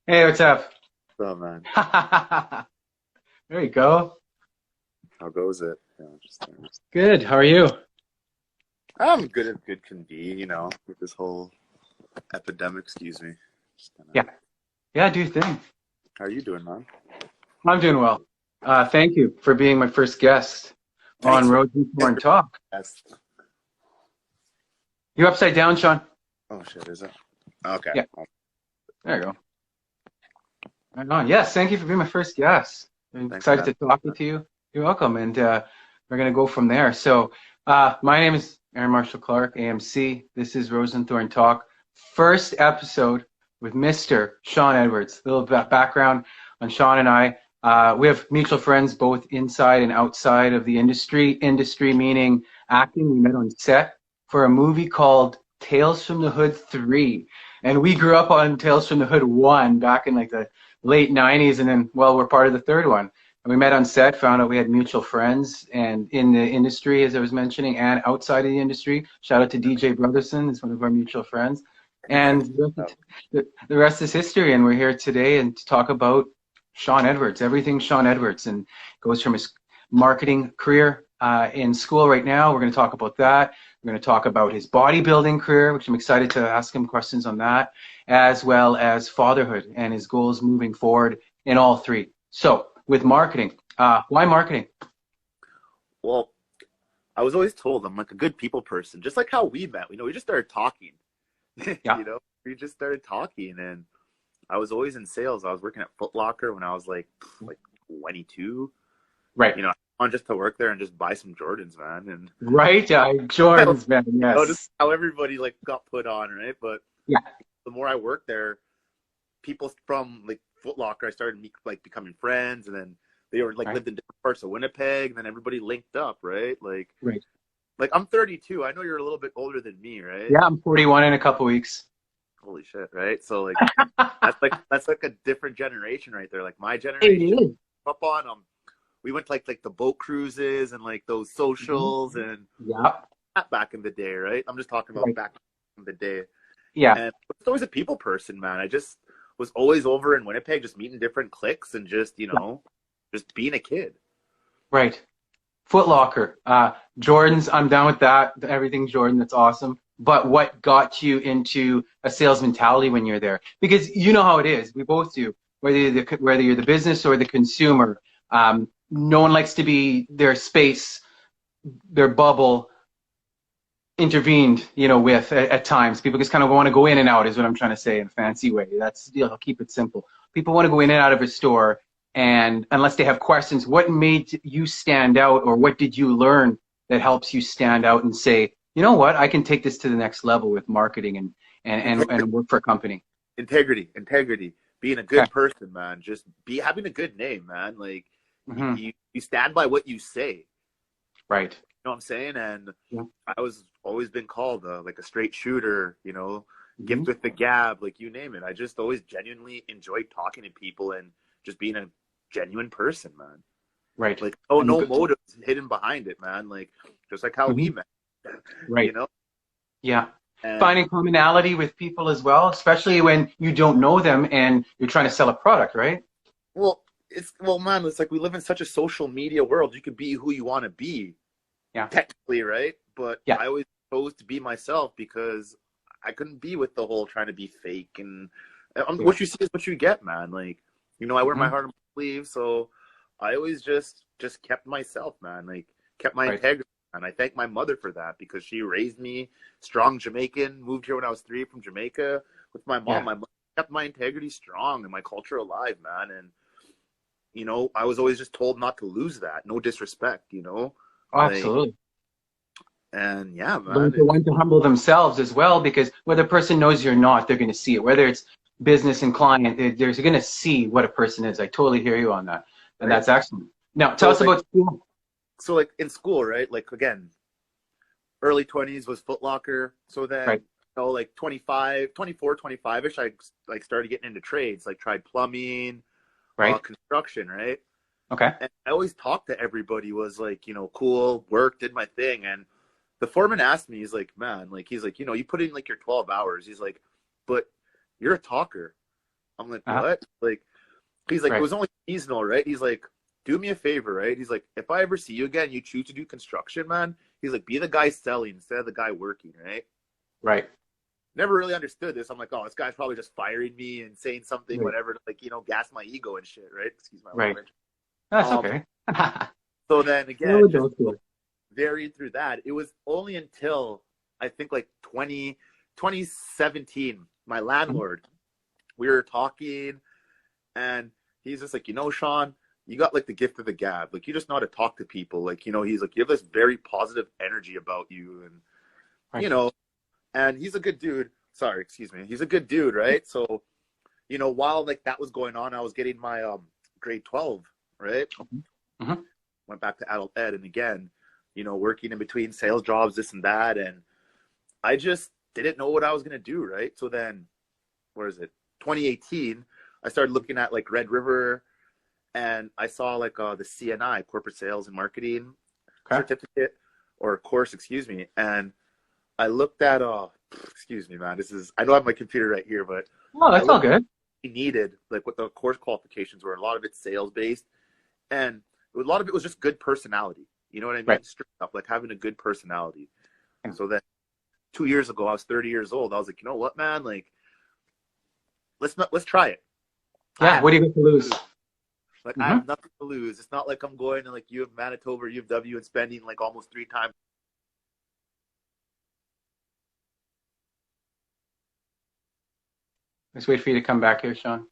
Hey, what's up? Oh man, There you go. how goes it? Good. How are you? I'm good as good can be, with this whole epidemic. Excuse me. Just kinda, Yeah. Yeah, do your thing. how are you doing, man? I'm doing well. Thank you for being my first guest on Thanks for RoseNthorn Talk. yes. You upside down, Shaun? Oh shit, is it? Okay. Yeah. There you go. Right on. Yes, thank you for being my first guest. I'm Thanks for excited to talk having to you. You're welcome. And we're going to go from there. So, my name is Aaron Marshall Clark, AMC. This is RoseNthorn Talk. First episode with Mr. Shaun Edwards. A little background on Shaun and I. We have mutual friends both inside and outside of the industry. Industry meaning acting. We met on set for a movie called Tales from the Hood 3. And we grew up on Tales from the Hood 1 back in like the late 90s, and then, well, we're part of the third one. And we met on set, found out we had mutual friends, and in the industry, as I was mentioning, and outside of the industry. Shout out to DJ Brotherson, he's one of our mutual friends. And that. the rest is history, and we're here today and to talk about Shaun Edwards, everything Shaun Edwards, and goes from his marketing career in school right now. We're going to talk about that. We're going to talk about his bodybuilding career, which I'm excited to ask him questions on that, as well as fatherhood and his goals moving forward in all three. So, with marketing, why marketing? Well, I was always told I'm like a good people person, just like how we met. We just started talking. Yeah, We just started talking, and I was always in sales. I was working at Foot Locker when I was like 22. right, I wanted just to work there and just buy some Jordans, man, and right. Jordan's man, just yes, how everybody like got put on, right? But yeah, the more I worked there, people from like Foot Locker, I started like becoming friends, and then they were like right, lived in different parts of Winnipeg, and then everybody linked up, right? right. Like I'm 32. I know you're a little bit older than me, right? Yeah, I'm 41 in a couple weeks. Holy shit, right? So like that's like a different generation right there. Like my It generation is. up on we went to like the boat cruises and like those Mhm. socials and Yeah, that back in the day, right? I'm just talking about right. back in the day. Yeah, And I was always a people person, man. I just was always over in Winnipeg, just meeting different cliques and just, yeah, just being a kid. right. Foot Locker, Jordan's. I'm down with that. Everything Jordan, that's awesome. But what got you into a sales mentality when you're there? Because you know how it is. We both do. Whether you're the business or the consumer, no one likes to be their space, their bubble intervened, with at times. People just kind of want to go in and out, is what I'm trying to say in a fancy way. I'll keep it simple. People want to go in and out of a store, and unless they have questions, what made you stand out, or what did you learn that helps you stand out and say, you know what, I can take this to the next level with marketing Integrity, and work for a company. integrity. Being a Okay. good person, man. Just be having a good name, man. Like Hmm. you stand by what you say. Right. You know what I'm saying? And Yeah. I was always been called like a straight shooter, Hmm. gift with the gab, like you name it. I just always genuinely enjoyed talking to people and just being a genuine person, man. Right. Like, oh, And no motives hidden behind it, man. Like, just like how we mhm. met, you Right. know? Yeah. And Finding commonality with people as well, especially when you don't know them and you're trying to sell a product, right? man, it's like we live in such a social media world. You could be who you want to be, Yeah. technically, right? But Yeah. I always chose to be myself because I couldn't be with the whole trying to be fake. And Yeah. what you see is what you get, man. Like, I wear my Hmm. heart on my sleeve, so I always just kept myself, man. Like, kept my Right. integrity. And I thank my mother for that because she raised me strong Jamaican, moved here when I was 3 from Jamaica with my mom. Yeah. My mom kept my integrity strong and my culture alive, man. And, I was always just told not to lose that. No disrespect. Oh, Like, absolutely. and yeah, Learn man, to when to humble themselves as well, because whether a person knows you or not, they're going to see it. Whether it's business and client, they're going to see what a person is. I totally hear you on that, and right? that's excellent. Now, tell So us like, about school. so like in school, right? Like again, early 20s was Foot Locker. So Right. then, like 25, 24, 25ish, I like started getting into trades, like tried plumbing, Right. construction, right? Okay. And I always talked to everybody, was like, cool, work, did my thing. And the foreman asked me, he's like, man, like, he's like, you put in like your 12 hours. He's like, but you're a talker. I'm like, Uh-huh. what? Like, he's like, it Right. was only seasonal, right? He's like, do me a favor, right? He's like, if I ever see you again, you choose to do construction, man. He's like, be the guy selling instead of the guy working, right? Right. Never really understood this. I'm like, oh, this guy's probably just firing me and saying something, Right. whatever, to like, gas my ego and shit, right? Excuse my Right. language. That's Um, okay. so then No again, just adulthood. varying through that, it was only until I think like 2017, my landlord, we were talking, and he's just like, Shaun, you got like the gift of the gab. Like, you just know how to talk to people. Like, he's like, you have this very positive energy about you. And, Right. and he's a good dude. Sorry, excuse me. He's a good dude, right? So, while like that was going on, I was getting my grade 12, right? Mm-hmm. Went back to adult ed. And again, working in between sales jobs, this and that. And I just didn't know what I was going to do, right? So then, where is it? 2018, I started looking at like Red River, and I saw like the CNI, corporate sales and marketing certificate or course, excuse me. And I looked at excuse me, man, I don't have my computer right here, but Oh, that's all good. I needed like what the course qualifications were. A lot of it's sales based, and a lot of it was just good personality. You know what I mean? Right. Straight up, like having a good personality. Yeah. So then 2 years ago, I was 30 years old. I was like, you know what, man? Like, let's try it. Yeah. What do you got to lose? Like, Mm-hmm. I have nothing to lose. It's not like I'm going to like U of Manitoba or U of W and spending like almost 3 times. Let's wait for you to come back here, Shaun.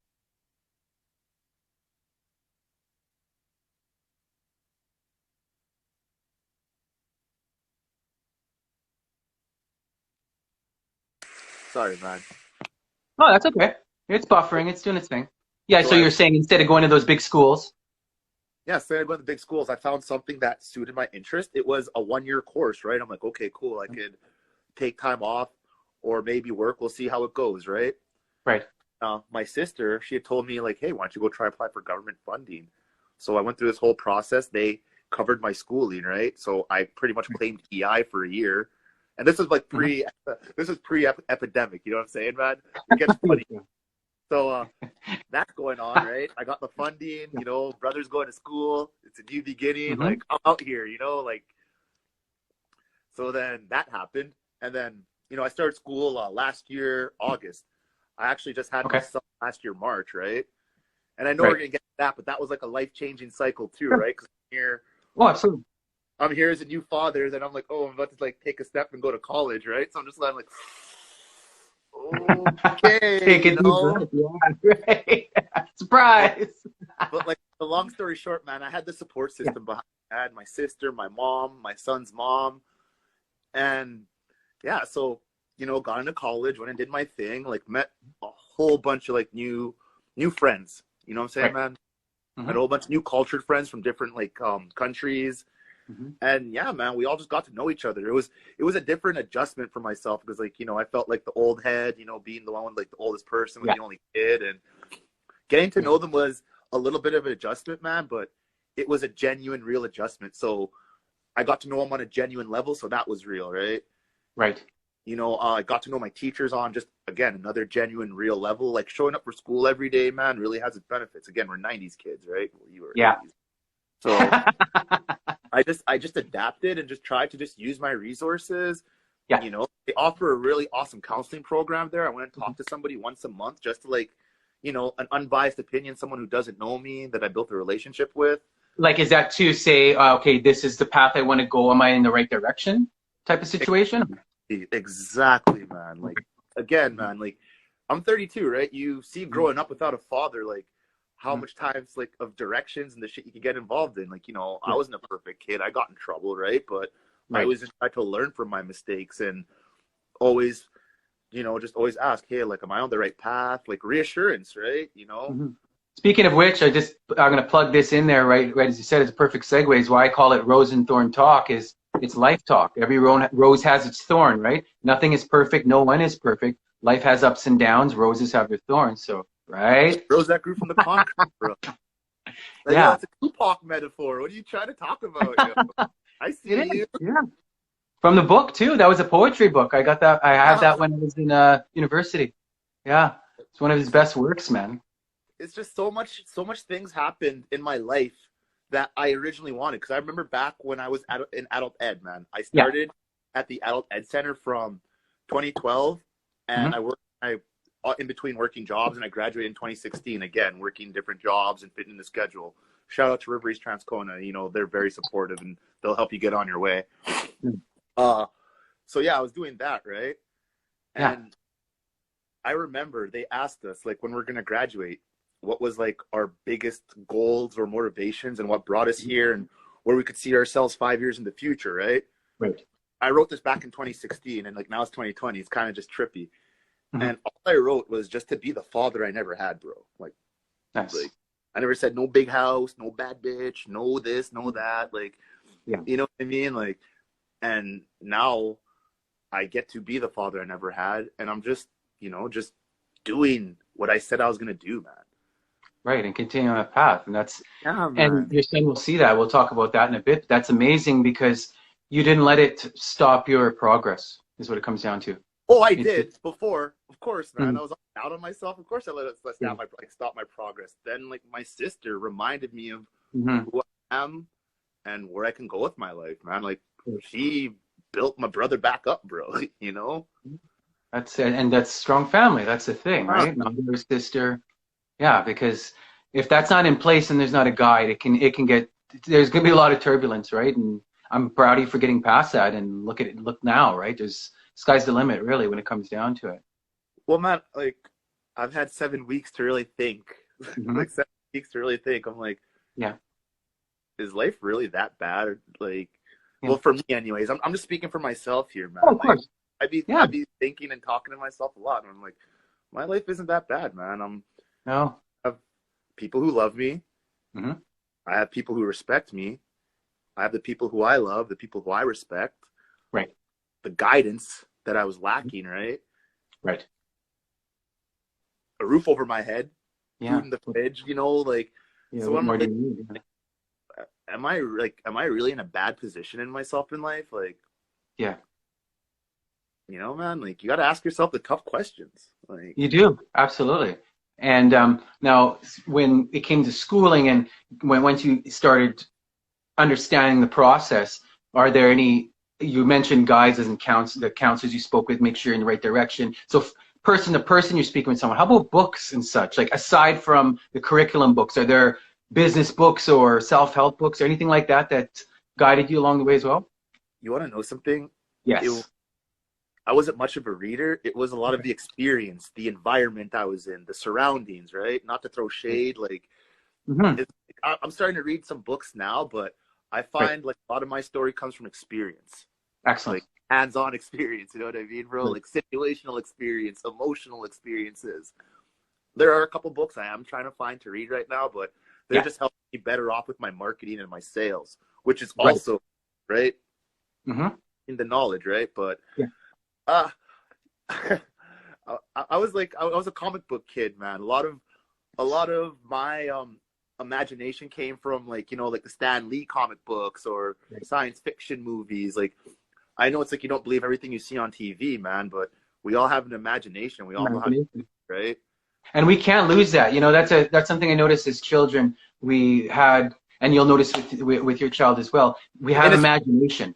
Sorry, man. Oh, that's okay. It's buffering. It's doing its thing. Yeah. So So you're saying instead of going to those big schools. yeah, instead of going to big schools, I found something that suited my interest. It was a 1-year course, right? I'm like, okay, cool. I could take time off or maybe work. We'll see how it goes, right? Right. My sister, she had told me like, hey, why don't you go try apply for government funding? So I went through this whole process. They covered my schooling, right? So I pretty much claimed EI for a year. And this was like pre-epidemic, you know what I'm saying, man? It gets funny. So that's going on, right? I got the funding, brother's going to school. It's a new beginning. Mm-hmm. Like, I'm out here, like. So then that happened. And then, I started school last year, August. I actually just had my son last year, March, right? And I know we're going to get to that, but that was like a life-changing cycle too, right? Because Absolutely. I'm here as a new father, then I'm like, oh, I'm about to like take a step and go to college, right? So I'm just like, okay, Take it easy. Yeah, right. Surprise. But like the long story short, man, I had the support system behind me. I had my sister, my mom, my son's mom, and yeah, so got into college, went and did my thing, like met a whole bunch of like new friends. You know what I'm saying, man? Mm-hmm. Met a whole bunch of new cultured friends from different like countries. Mm-hmm. And yeah, man, we all just got to know each other. It was a different adjustment for myself because like, I felt like the old head, being the one with like the oldest person with the only kid, and getting to know them was a little bit of an adjustment, man, but it was a genuine, real adjustment. So I got to know them on a genuine level. So that was real, right? Right. I got to know my teachers on just, again, another genuine, real level. Like showing up for school every day, man, really has its benefits. Again, we're 90s kids, right? Well, you were 80s. So I just adapted and just tried to just use my resources. Yeah. They offer a really awesome counseling program there. I went and talked to somebody once a month just to like, an unbiased opinion, someone who doesn't know me that I built a relationship with. Like, is that to say, okay, this is the path I want to go. Am I in the right direction? Type of situation? Exactly, man. Like, again, man, like I'm 32, right? You see growing up without a father, like how much times like of directions and the shit you could get involved in. Like, I wasn't a perfect kid. I got in trouble, right? But I always tried to learn from my mistakes and always, just always ask, hey, like, am I on the right path? Like reassurance, right? Mm-hmm. Speaking of which, I'm going to plug this in there, right as you said, it's a perfect segue. Is why I call it RoseNthorn Talk. It's life talk. Every rose has its thorn, right? Nothing is perfect. No one is perfect. Life has ups and downs. Roses have their thorns. So, right? Rose that grew from the concrete, bro. Like, yeah. It's a Tupac metaphor. What are you trying to talk about? I see you. Yeah. From the book too. That was a poetry book. I got that. I had Yeah. that when I was in university. Yeah, it's one of his best works, man. It's just so much things happened in my life that I originally wanted. Because I remember back when I was in adult ed, man. I Yeah. started at the adult ed center from 2012, and Hmm. I in between working jobs, and I graduated in 2016. Again, working different jobs and fitting the schedule. Shout out to River East Transcona. You know, they're very supportive and they'll help you get on your way. Uh, so yeah, I was doing that, right? Yeah. And I remember they asked us, like, when we're going to graduate, what was like our biggest goals or motivations and what brought us here and where we could see ourselves 5 years in the future, right? Right. I wrote this back in 2016 and like now it's 2020. It's kind of just trippy. Hmm. And all I wrote was just to be the father I never had, bro. Nice. Like I never said no big house, no bad bitch, no this, no that. Like, Yeah. you know what I mean? Like, and now I get to be the father I never had. And I'm just, just doing what I said I was going to do, man. Right. And continue on that path, and that's Yeah, and man. your son will see that. We'll talk about that in a bit. That's amazing because you didn't let it stop your progress. Is what it comes down to. Oh, I It's did before, of course, man. mm, I was out on myself. Of course, I let it yeah. stop my progress. Then, like, my sister reminded me of Hmm. who I am and where I can go with my life, man. Like, she built my brother back up, bro. You know? That's it, and that's strong family. That's the thing, Yeah. right? Mother, sister. Yeah, because if that's not in place and there's not a guide, it can get there's gonna be a lot of turbulence, right? And I'm proud of you for getting past that and look at it, look now, right? There's sky's the limit, really, when it comes down to it. Well, man, like, I've had 7 weeks to really think. Hmm. Like, 7 weeks to really think. I'm like, Yeah, is life really that bad? Or, like, yeah. well, for me, anyways. I'm just speaking for myself here, Oh, man. of Like, course. I'd be Yeah. I'd be thinking and talking to myself a lot, and I'm like, my life isn't that bad, man. No. I have people who love me. Hmm. I have people who respect me. I have the people who I love, the people who I respect, Right. the guidance that I was lacking, right? Right. A roof over my head, Yeah. food in the fridge, like, Yeah. so What I'm more do like, you need? Yeah. am I really in a bad position in myself in life? Like, Yeah. man, like, you got to ask yourself the tough questions. Like, You do, absolutely. And now, when it came to schooling, and once you started understanding the process, are there any? You mentioned guides and the counselors you spoke with, make sure you're in the right direction. So, person to person, you're speaking with someone. How about books and such? Like aside from the curriculum books, are there business books or self-help books or anything like that that guided you along the way as well? you want to know something? It, Yes. I wasn't much of a reader. It was a lot of the experience, the environment I was in, the surroundings, right? Not to throw shade, like, Mm-hmm. I'm starting to read some books now, but I Right. find like a lot of my story comes from experience, Excellent. like hands-on experience. You know what I mean, bro? Right. Like situational experience, emotional experiences. There are a couple books I am trying to find to read right now, but they're Yeah. just helping me better off with my marketing and my sales, which is Right. also right Mm-hmm. in the knowledge, right? But Yeah. uh, I was like, I was a comic book kid, man. A lot of my imagination came from like like the Stan Lee comic books or Right. science fiction movies. Like I know it's like you don't believe everything you see on TV, man, but we all have an imagination. We all know how to, Imagination. right? And we can't lose that. That's something I noticed as children. We had, and you'll notice with your child as well. We The have innocence, imagination,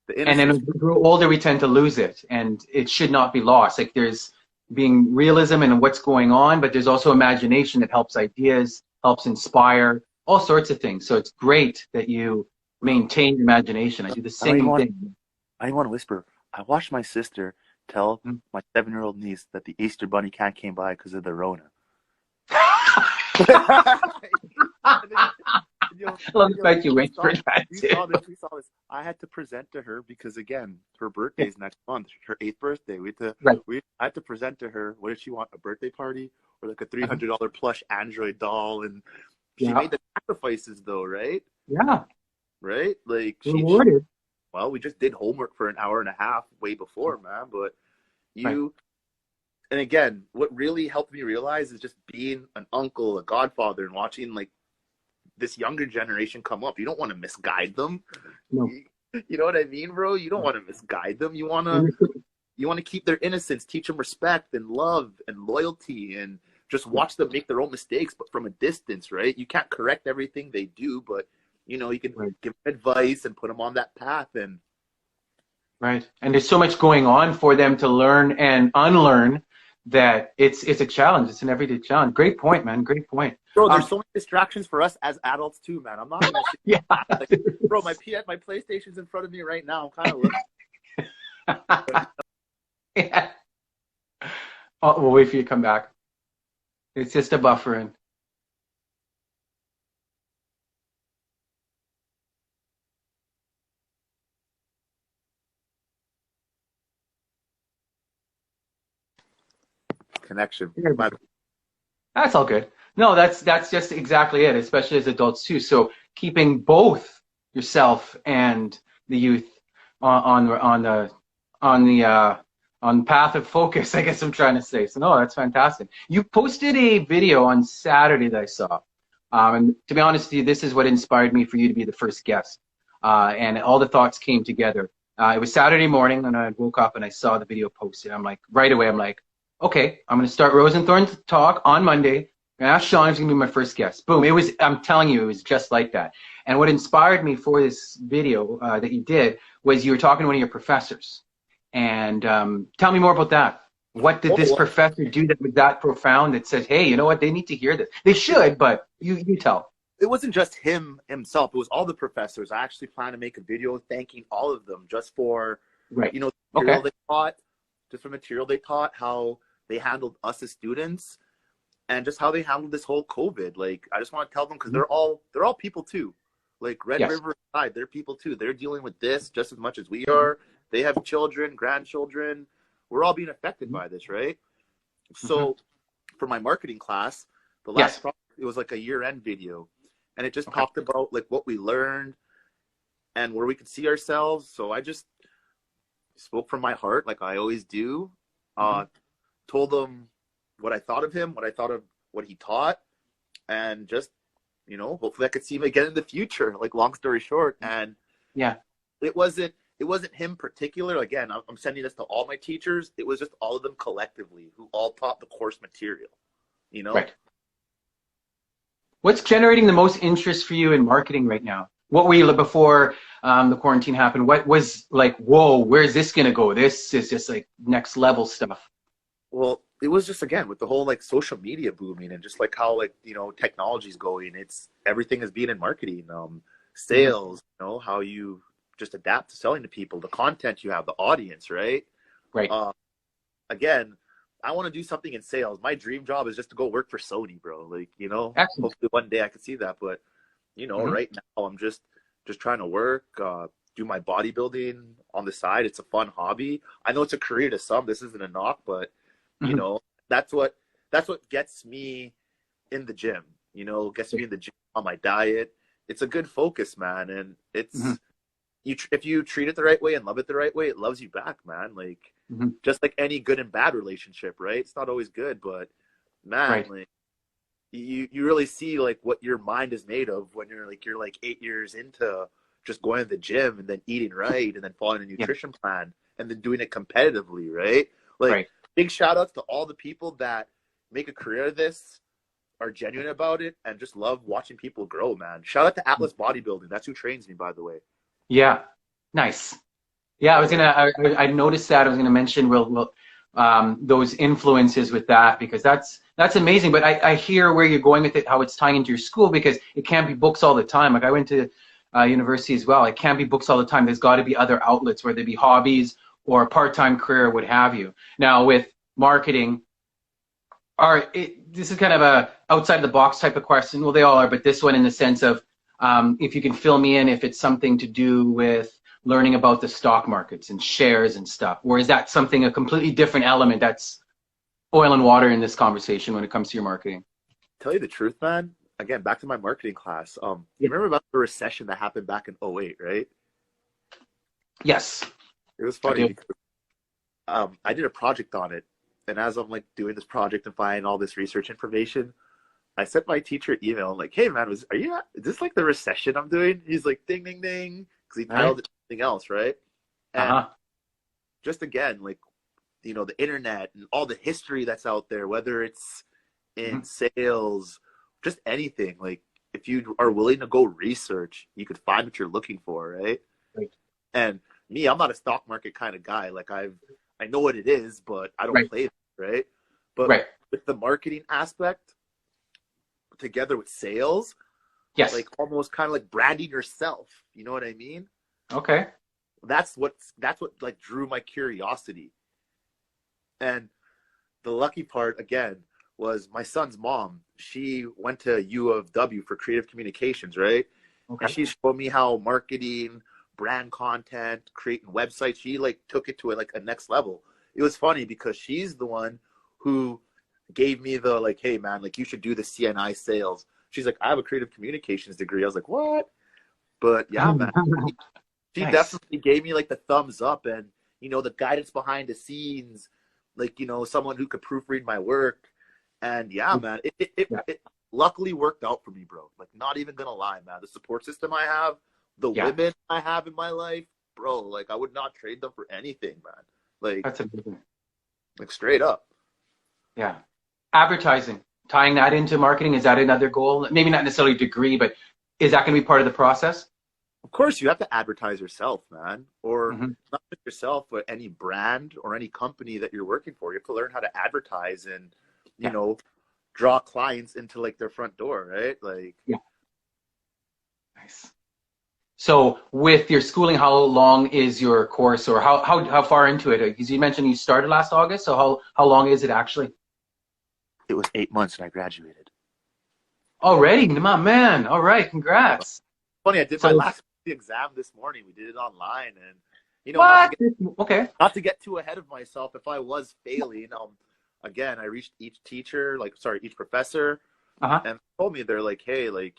the and then as innocence. we grow older, we tend to lose it, and it should not be lost. Like there's being realism in what's going on, but there's also imagination that helps ideas, helps inspire all sorts of things. So it's great that you maintain your imagination. I do the I don't even same want. thing. I don't even want to whisper. I watched my sister tell my 7-year-old niece that the Easter Bunny cat came by because of the Rona. I love the fact you wait for that You too. saw this. We saw this. I had to present to her because again, her birthday's next month. Her 8th birthday. Right. I had to present to her. What did she want? A birthday party or like a $300 plush Android doll? And she Yeah. made the sacrifices though, right? Yeah. Right? Like she. Rewarded. Well, we just did homework for an hour and a half way before, man. But Right. you. And again, what really helped me realize is just being an uncle, a godfather, and watching like this younger generation come up. You don't want to misguide them. No. You know what I mean, bro? You don't want to misguide them. You want to keep their innocence, teach them respect and love and loyalty, and just watch them make their own mistakes, but from a distance, right? You can't correct everything they do, but you can Right. give them advice and put them on that path. And Right. And there's so much going on for them to learn and unlearn that it's a challenge. It's an everyday challenge. Great point, man. Great point. bro, there's so many distractions for us as adults too, man. I'm not gonna sit Yeah. like, bro, my PlayStation's in front of me right now. I'm kind of looking. Yeah. Oh, we'll wait for you to come back. It's just a buffering. Connection. That's all good. No, that's just exactly it, especially as adults too. So keeping both yourself and the youth on path of focus, I guess I'm trying to say. So no, that's fantastic. You posted a video on Saturday that I saw. And to be honest with you, this is what inspired me for you to be the first guest. And all the thoughts came together. It was Saturday morning, and I woke up and I saw the video posted. I'm like, right away, I'm like, okay, I'm going to start RoseNthorn talk on Monday. And ask Shaun who's going to be my first guest. Boom. I'm telling you, it was just like that. And what inspired me for this video that you did was you were talking to one of your professors. And tell me more about that. What did this professor do that was that profound that says, hey, you know what? They need to hear this. They should, but you tell. It wasn't just himself. It was all the professors. I actually plan to make a video thanking all of them just for, Right. the material they taught, just for material they taught, how they handled us as students, and just how they handled this whole COVID. Like, I just want to tell them, because they're all people too. Like Red River Side, they're people too. They're dealing with this just as much as we are. They have children, grandchildren. We're all being affected by this, right? So for my marketing class, the last project, it was like a year-end video. And it just talked about like what we learned and where we could see ourselves. So I just spoke from my heart, like I always do. Told them what I thought of him, what I thought of what he taught, and just, hopefully I could see him again in the future. Like, long story short. And it wasn't him particular. Again, I'm sending this to all my teachers. It was just all of them collectively who all taught the course material, Right. What's generating the most interest for you in marketing right now? What were you before the quarantine happened? What was like, whoa, where's this going to go? This is just like next level stuff. Well, it was just, again, with the whole like social media booming and just like how like, technology's going, everything is being in marketing, sales, how you just adapt to selling to people, the content you have, the audience, right? Right. Again, I want to do something in sales. My dream job is just to go work for Sony, bro. Like, Excellent. hopefully one day I could see that. But, right now I'm just trying to work, do my bodybuilding on the side. It's a fun hobby. I know it's a career to some. This isn't a knock, but, that's what gets me in the gym, gets me in the gym on my diet. It's a good focus, man. And it's, if you treat it the right way and love it the right way, it loves you back, man. Like, just like any good and bad relationship, right? It's not always good, but man, like you really see like what your mind is made of when you're like 8 years into just going to the gym and then eating right and then following a nutrition plan and then doing it competitively, right? Like, big shout outs to all the people that make a career of this, are genuine about it, and just love watching people grow, man. Shout out to Atlas Bodybuilding. That's who trains me, by the way. Yeah. Nice. Yeah, I noticed that. I was gonna mention those influences with that, because that's amazing. But I hear where you're going with it, how it's tying into your school, because it can't be books all the time. Like, I went to university as well. It can't be books all the time. There's got to be other outlets, whether they be hobbies or a part-time career, what have you. Now with marketing, this is kind of a outside the box type of question. Well, they all are, but this one in the sense of if you can fill me in, if it's something to do with learning about the stock markets and shares and stuff, or is that something, a completely different element that's oil and water in this conversation when it comes to your marketing? Tell you the truth, man. Again, back to my marketing class. You remember about the recession that happened back in 2008, right? Yes. It was funny because I did a project on it. And as I'm like doing this project and finding all this research information, I sent my teacher an email like, hey man, is this like the recession I'm doing? He's like, ding, ding, ding. Because he titled it something else, right? And Uh-huh. just again, like, you know, the internet and all the history that's out there, whether it's in Mhm. sales, just anything, like if you are willing to go research, you could find what you're looking for, right? Right. And me, I'm not a stock market kind of guy. Like I know what it is, but I don't Right. play it, right? But Right. with the marketing aspect together with sales, Yes. like almost kind of like branding yourself, you know what I mean? Okay. That's what like drew my curiosity. And the lucky part again was my son's mom. She went to U of W for creative communications, right? And Okay. she showed me how marketing, brand content, creating websites, she like took it to like a next level. It was funny because she's the one who gave me the like, hey man, like you should do the CNI sales. She's like, I have a creative communications degree. I was like, what? But yeah, man, she Nice. definitely gave me like the thumbs up and you know the guidance behind the scenes, like you know someone who could proofread my work, and yeah, man, Yeah. it luckily worked out for me, bro. Like not even gonna lie, man, the support system I have, the Yeah. women I have in my life, bro, like I would not trade them for anything, man. That's amazing. Like straight up. Yeah. Advertising, tying that into marketing, is that another goal? Maybe not necessarily degree, but is that going to be part of the process? Of course, you have to advertise yourself, man, or Hmm. not just yourself, but any brand or any company that you're working for. You have to learn how to advertise and, you Yeah. know, draw clients into like their front door, right? Like, Yeah. Nice. So with your schooling, how long is your course, or how far into it? Because you mentioned you started last August, so how long is it actually? it was 8 months and I graduated. Already, my man. All right, congrats. Funny, I did my So last exam this morning. We did it online, and you know, what? Okay. not to get too ahead of myself. If I was failing, again, I reached each teacher, like sorry, each professor, Uh-huh. and they told me they're like, hey, like,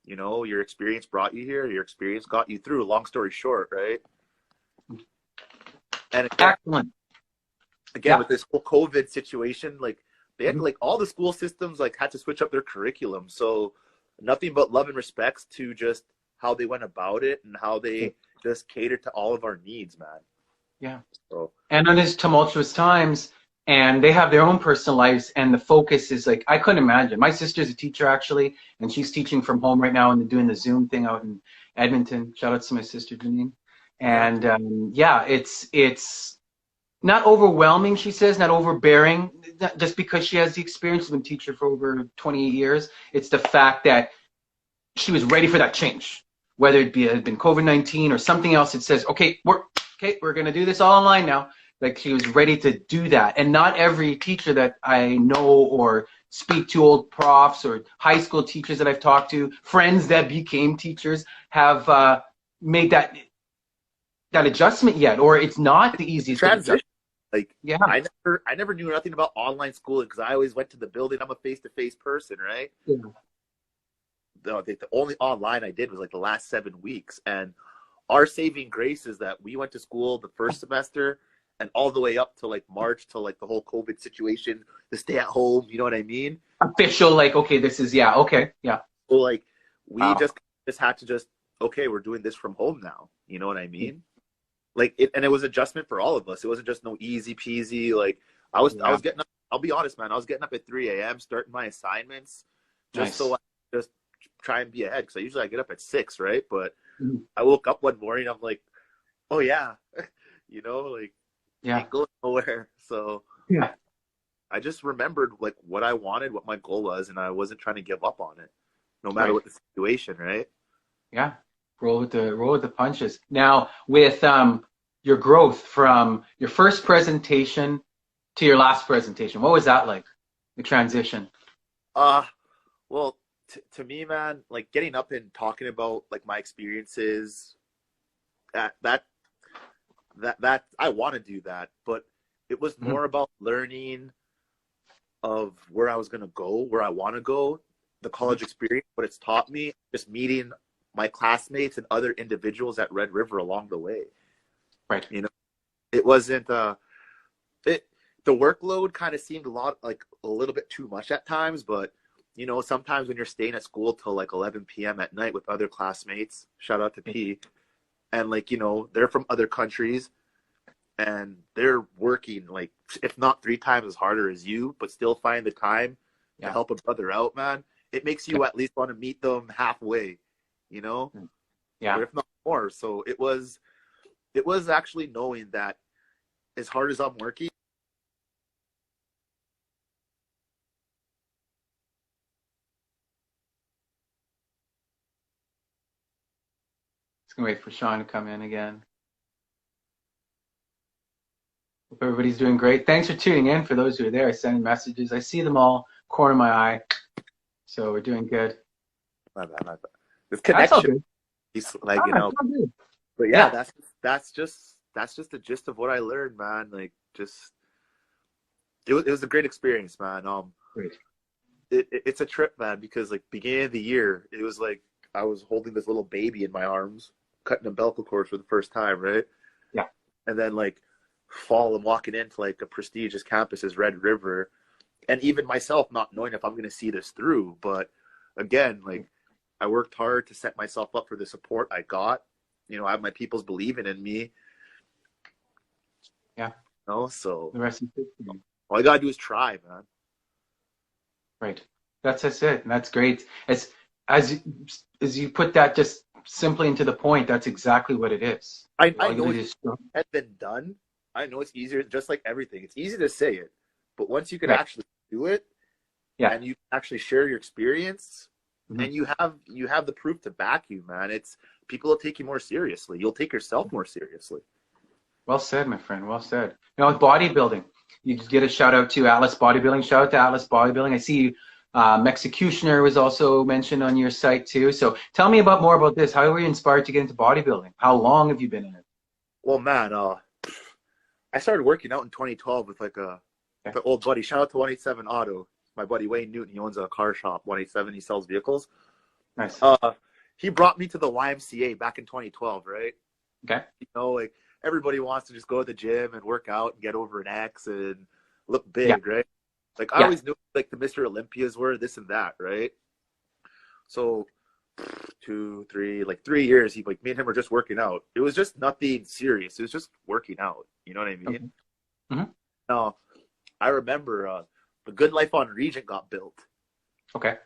you know, your experience brought you here. Your experience got you through. Long story short, right? And Excellent. again, Yeah. with this whole COVID situation, like they had Mhm. like all the school systems like had to switch up their curriculum. So nothing but love and respects to just how they went about it and how they just catered to all of our needs, man. Yeah. So And in these tumultuous times, and they have their own personal lives, and the focus is like, I couldn't imagine. My sister's a teacher actually, and she's teaching from home right now and doing the Zoom thing out in Edmonton. Shout out to my sister Janine. yeah, And yeah, it's not overwhelming, she says, not overbearing, not just because she has the experience, she's been a teacher for over 28 years. It's the fact that she was ready for that change, whether it had been COVID-19 or something else. It says, we're going to do this all online now. Like she was ready to do that. And not every teacher that I know or speak to, old profs or high school teachers that I've talked to, friends that became teachers, have made that adjustment yet, or it's not the easiest of transition. adjustments. Like Yeah. I never knew nothing about online schooling because I always went to the building. I'm a face to face person, right? Yeah. The only online I did was like the last 7 weeks, and our saving grace is that we went to school the first semester and all the way up to like March to like the whole COVID situation, the stay at home, you know what I mean? Official, like, okay, this is, yeah, okay, yeah. So like we Wow. just had to just okay, we're doing this from home now. You know what I mean? Like it, and it was adjustment for all of us. It wasn't just no easy peasy. Like I Yeah. was getting up. I'll be honest, man. I was getting up at 3 a.m. starting my assignments just so Nice. I could just try and be ahead. Because I get up at 6, right? But Mhm. I woke up one morning. I'm like, oh yeah, you know, like Yeah. ain't going nowhere. So Yeah. I just remembered like what I wanted, what my goal was, and I wasn't trying to give up on it, no matter Right. what the situation, right? Yeah. Roll with the punches. Now, with your growth from your first presentation to your last presentation, what was that like? The transition. Uh well, to me, man, like getting up and talking about like my experiences, that that that I want to do that, but it was Mhm. more about learning of where I was gonna go, where I want to go, the Mhm. college experience, what it's taught me, just meeting my classmates and other individuals at Red River along the way. Right. You know, it wasn't it the workload kind of seemed a little bit too much at times, but you know, sometimes when you're staying at school till like 11 p.m. at night with other classmates, shout out to P, and like, you know, they're from other countries and they're working like, if not 3 times as harder as you, but still find the time to Yeah. help a brother out, man. It makes you at least want to meet them halfway, you know, Yeah. or if not more. So it was actually knowing that as hard as I'm working. Just gonna wait for Shaun to come in again. Hope everybody's doing great. Thanks for tuning in. For those who are there, sending messages. I see them all, corner of my eye. So we're doing good. My bad, my bad. This That's all connection, good. he's like, you Ah, know, it's all good. but yeah, Yeah. that's just the gist of what I learned, man. Like, just it was a great experience, man. Great. It's a trip, man, because like beginning of the year, it was like I was holding this little baby in my arms, cutting umbilical cord for the first time, right? Yeah. And then like fall, I'm walking into like a prestigious campus as Red River, and even myself not knowing if I'm going to see this through. But again, like I worked hard to set myself up for the support I got. You know, I have my peoples believing in me. Yeah. You know, so The rest is history. all I gotta do is try, man. Right. That's it. And that's great. As you, as you put that just simply into the point, that's exactly what it is. I All you know do it is has been done. I know it's easier, just like everything. It's easy to say it, but once you can right. actually do it, Yeah. and you actually share your experience, Mm-hmm. and you have the proof to back you, man. It's people will take you more seriously. You'll take yourself more seriously. Well said, my friend. Well said. Now with bodybuilding, you just get a shout out to Atlas Bodybuilding. Shout out to Atlas Bodybuilding. I see Executioner was also mentioned on your site too. So tell me more about this. How were you inspired to get into bodybuilding? How long have you been in it? Well, man, I started working out in 2012 with like Okay. an old buddy. Shout out to 187 Auto. My buddy Wayne Newton. He owns a car shop. 187. He sells vehicles. Nice. He brought me to the YMCA back in 2012, right? Okay. You know, like everybody wants to just go to the gym and work out and get over an X and look Yeah. big, right? Like I Yeah. always knew like the Mr. Olympias were this and that, right? So 3 years, he like me and him were just working out. It was just nothing serious. It was just working out. You know what I mean? Okay. Mm-hmm. Now, I remember the Good Life on Regent got built, Okay.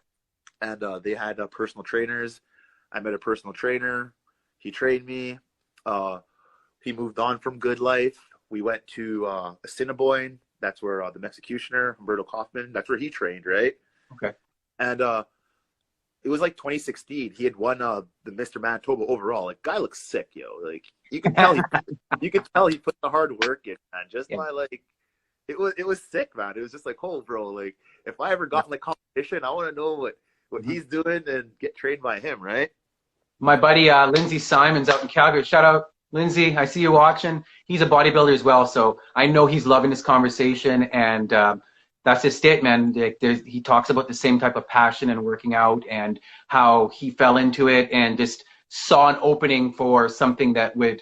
and they had personal trainers. I met a personal trainer. He trained me. He moved on from Good Life. We went to Assiniboine. That's where the Executioner, Humberto Kaufman, that's where he trained, right? Okay. And it was like 2016. He had won the Mr. Manitoba overall. Like, guy looks sick, yo. Like, you could tell he put the hard work in, man. Just Yeah. by like, it was sick, man. It was just like, oh, bro. Like, if I ever got in like competition, I want to know what Mm-hmm. he's doing and get trained by him, right? My buddy Lindsay Simons out in Calgary. Shout out, Lindsay. I see you watching. He's a bodybuilder as well, so I know he's loving this conversation, and that's just it, man. He talks about the same type of passion and working out, and how he fell into it, and just saw an opening for something that would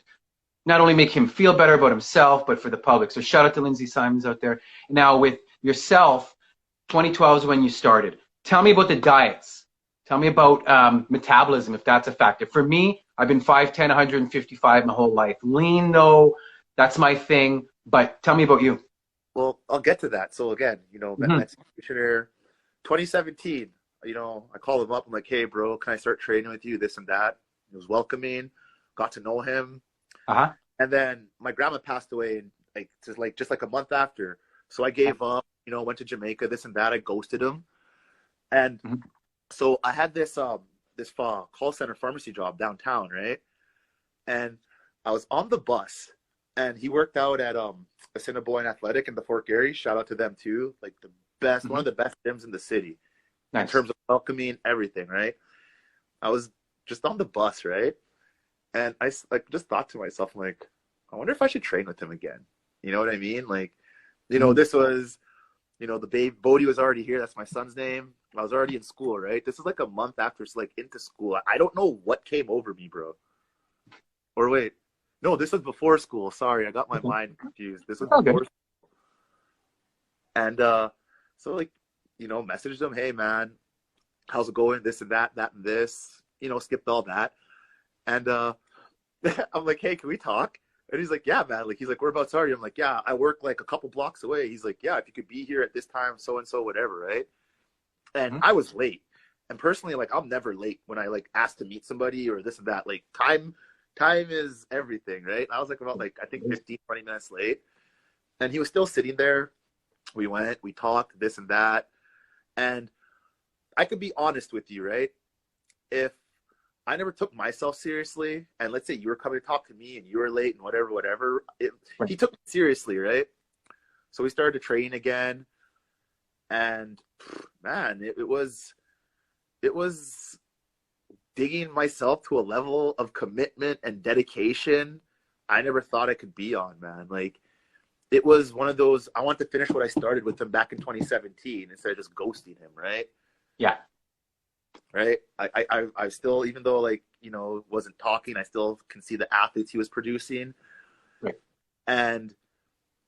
not only make him feel better about himself, but for the public. So shout out to Lindsay Simons out there. Now with yourself, 2012 is when you started. Tell me about the diets. Tell me about metabolism, if that's a factor. For me, I've been 5'10", 155 my whole life. Lean, though, that's my thing. But tell me about you. Well, I'll get to that. So again, you know, Mm-hmm. Executioner, 2017. You know, I called him up. I'm like, hey, bro, can I start training with you? This and that. He was welcoming. Got to know him. Uh-huh. And then my grandma passed away, and just like a month after. So I gave up. You know, went to Jamaica. This and that. I ghosted him. And Mm-hmm. so I had this call center pharmacy job downtown, right? And I was on the bus, and he worked out at Assiniboine Athletic in the Fort Garry. Shout out to them too, like the best, Mm-hmm. one of the best gyms in the city Nice. in terms of welcoming, everything, right? I was just on the bus, right? And I like just thought to myself, I'm like, I wonder if I should train with him again. You know what I mean? Like, you know, this was, you know, the babe Bodie was already here. That's my son's name. I was already in school, right? This is like a month after, like into school. I don't know what came over me, bro. Or wait, no, this was before school. Sorry, I got my mind confused. This was before school. And so like, you know, messaged him, hey man, how's it going? This and that, that and this. You know, skipped all that. And I'm like, hey, can we talk? And he's like, yeah, man. Like, he's like, whereabouts are you? I'm like, yeah, I work like a couple blocks away. He's like, yeah, if you could be here at this time, so and so, whatever, right? And Mhm. I was late. And personally, like, I'm never late when I like ask to meet somebody or this and that. Like, time is everything, right? I was like about like I think 15, 20 minutes late. And he was still sitting there. We went, we talked, this and that. And I could be honest with you, right? If I never took myself seriously, and let's say you were coming to talk to me and you were late and whatever, whatever, Right. he took me seriously, right? So we started to train again, and man, it was digging myself to a level of commitment and dedication I never thought I could be on, man. Like, it was one of those, I want to finish what I started with him back in 2017 instead of just ghosting him, right? Yeah. Right. I still, even though like, wasn't talking, I still can see the athletes he was producing. Right. And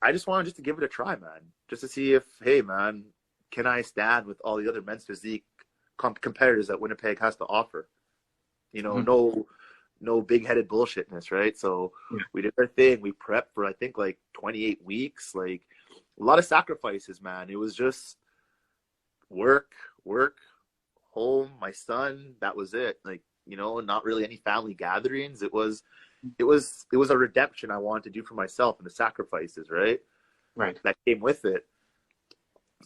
I just wanted just to give it a try, man. Just to see if, hey, man, can I stand with all the other men's physique competitors that Winnipeg has to offer? Mhm. No big-headed bullshitness, right? So Yeah. we did our thing. We prepped for, I think, like 28 weeks. Like, a lot of sacrifices, man. It was just work, work, home, my son. That was it. Like, not really any family gatherings. It was a redemption I wanted to do for myself and the sacrifices, right? Right. That came with it.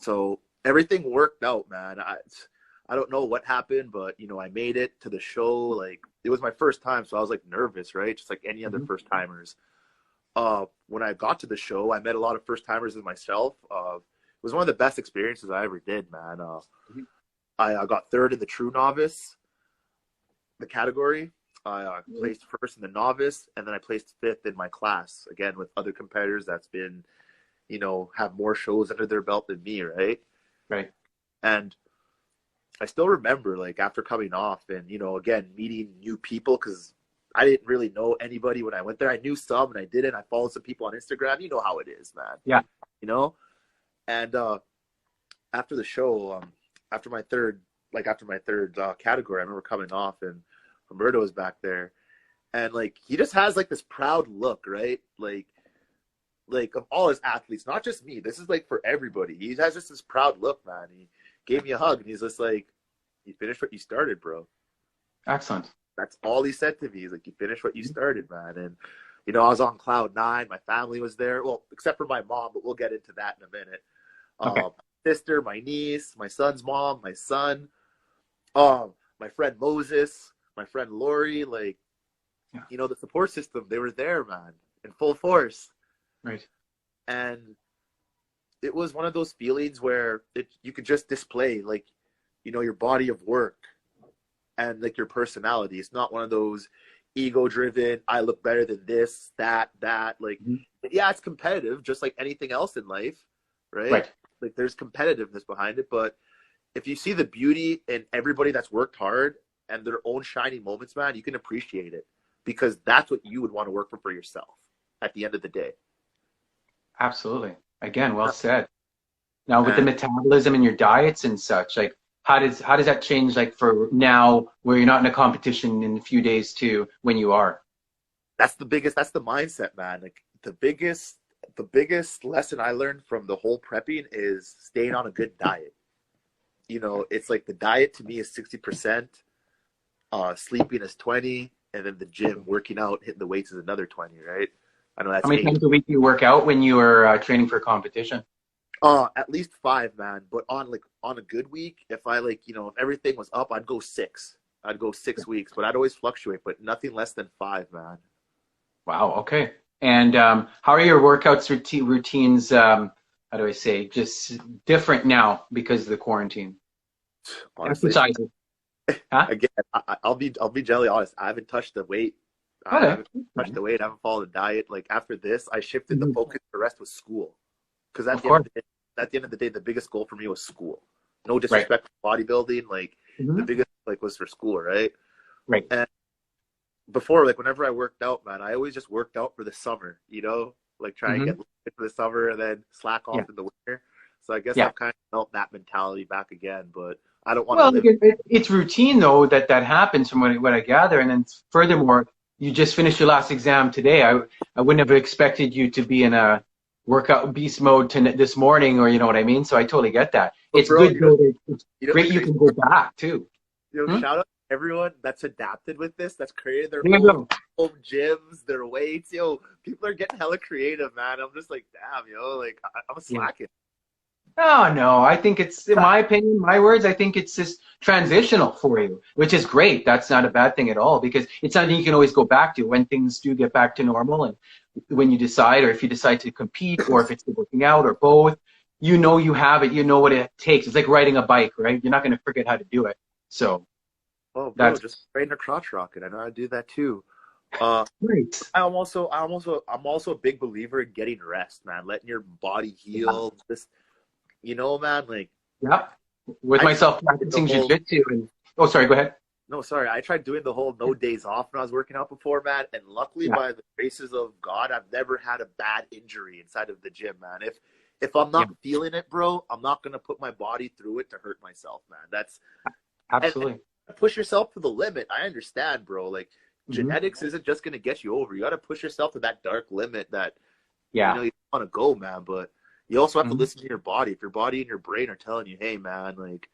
So everything worked out, man. I don't know what happened, but I made it to the show. Like, it was my first time, so I was like nervous, right? Just like any other Mhm. first timers. When I got to the show, I met a lot of first timers as myself. It was one of the best experiences I ever did, man. Mhm. I got third in the true novice, the category. I Mhm. placed first in the novice, and then I placed fifth in my class, again with other competitors that's been, have more shows under their belt than me, right? Right. And I still remember, like, after coming off and, again, meeting new people, because I didn't really know anybody when I went there. I knew some and I didn't. I followed some people on Instagram. You know how it is, man. Yeah. You know? And after the show, after my third category, I remember coming off and Roberto was back there. And, like, he just has, like, this proud look, right? Like of all his athletes, not just me. This is like for everybody. He has just this proud look, man. He gave me a hug and he's just like, "You finished what you started, bro." Excellent. That's all he said to me. He's like, "You finished what you started, man." And I was on cloud nine. My family was there, well, except for my mom, but we'll get into that in a minute. Okay. My sister, my niece, my son's mom, my son, my friend Moses, my friend Lori. Like, Yeah. the support system. They were there, man, in full force. Right. And it was one of those feelings where you could just display, like, your body of work and like your personality. It's not one of those ego driven, I look better than this, that. Like, Mhm. yeah, it's competitive, just like anything else in life, right? Right. Like, there's competitiveness behind it. But if you see the beauty in everybody that's worked hard and their own shining moments, man, you can appreciate it, because that's what you would want to work for yourself at the end of the day. Absolutely. Again, well said. Now, with the And metabolism and your diets and such, like how does that change, like for now, where you're not in a competition in a few days to when you are? that's the mindset, man. Like, the biggest lesson I learned from the whole prepping is staying on a good diet. It's like the diet to me is 60%, sleeping is 20, and then the gym, working out, hitting the weights is another 20, right? I know How that's many 80. times a week do you work out when you are training for competition? At least five, man. But on a good week, if I like, if everything was up, I'd go six. I'd go 6 weeks, but I'd always fluctuate, but nothing less than five, man. Wow. Okay. And how are your workouts routines? How do I say? Just different now because of the quarantine. Honestly, Exercises, huh? again, I'll be jelly honest. I haven't touched the weight. I Okay. haven't touched the weight. I haven't followed the diet. Like, after this, I shifted the Mhm. focus. The rest was school, because Of course. at the end of the day, the biggest goal for me was school. No Right. disrespect to bodybuilding, like, the Hmm. biggest like was for school, right? Right. And before, like, whenever I worked out, man, I always just worked out for the summer, like try and Hmm. get fit for the summer and then slack Yeah. off in the winter. So I guess Yeah. I've kind of felt that mentality back again, but I don't want to Well, live. it's routine though that happens from what I gather, and then furthermore, you just finished your last exam today. I wouldn't have expected you to be in a workout beast mode this morning, or you know what I mean? So I totally get that. But It's bro, good though. It's the great you crazy can go back too. Hmm? shout out to everyone that's adapted with this, that's created their There you own go. home gyms, their weights. People are getting hella creative, man. I'm just like, damn, like I'm Yeah. slacking. Oh no, I think it's, in my opinion, my words, I think it's just transitional for you, which is great. That's not a bad thing at all because it's something you can always go back to when things do get back to normal and when you decide, or if you decide to compete, or if it's working out or both, you know you have it, you know what it takes. It's like riding a bike, right? You're not going to forget how to do it. So Oh, bro, that's just riding a crotch rocket. I know how to do that too. Uh, great. I'm also a big believer in getting rest, man. Letting your body Yeah. heal. Just, man, like Yep. With I myself did the practicing whole. jujitsu and, oh, sorry, go ahead. No, sorry. I tried doing the whole no days off when I was working out before, man. And luckily, Yeah. by the graces of God, I've never had a bad injury inside of the gym, man. If I'm Yeah. not feeling it, bro, I'm not gonna put my body through it to hurt myself, man. And Absolutely. push yourself to the limit. I understand, bro. Like Hmm. genetics isn't just gonna get you over. You got to push yourself to that dark limit that Yeah. you want to go, man. But you also have to Hmm. listen to your body. If your body and your brain are telling you, hey, man, like,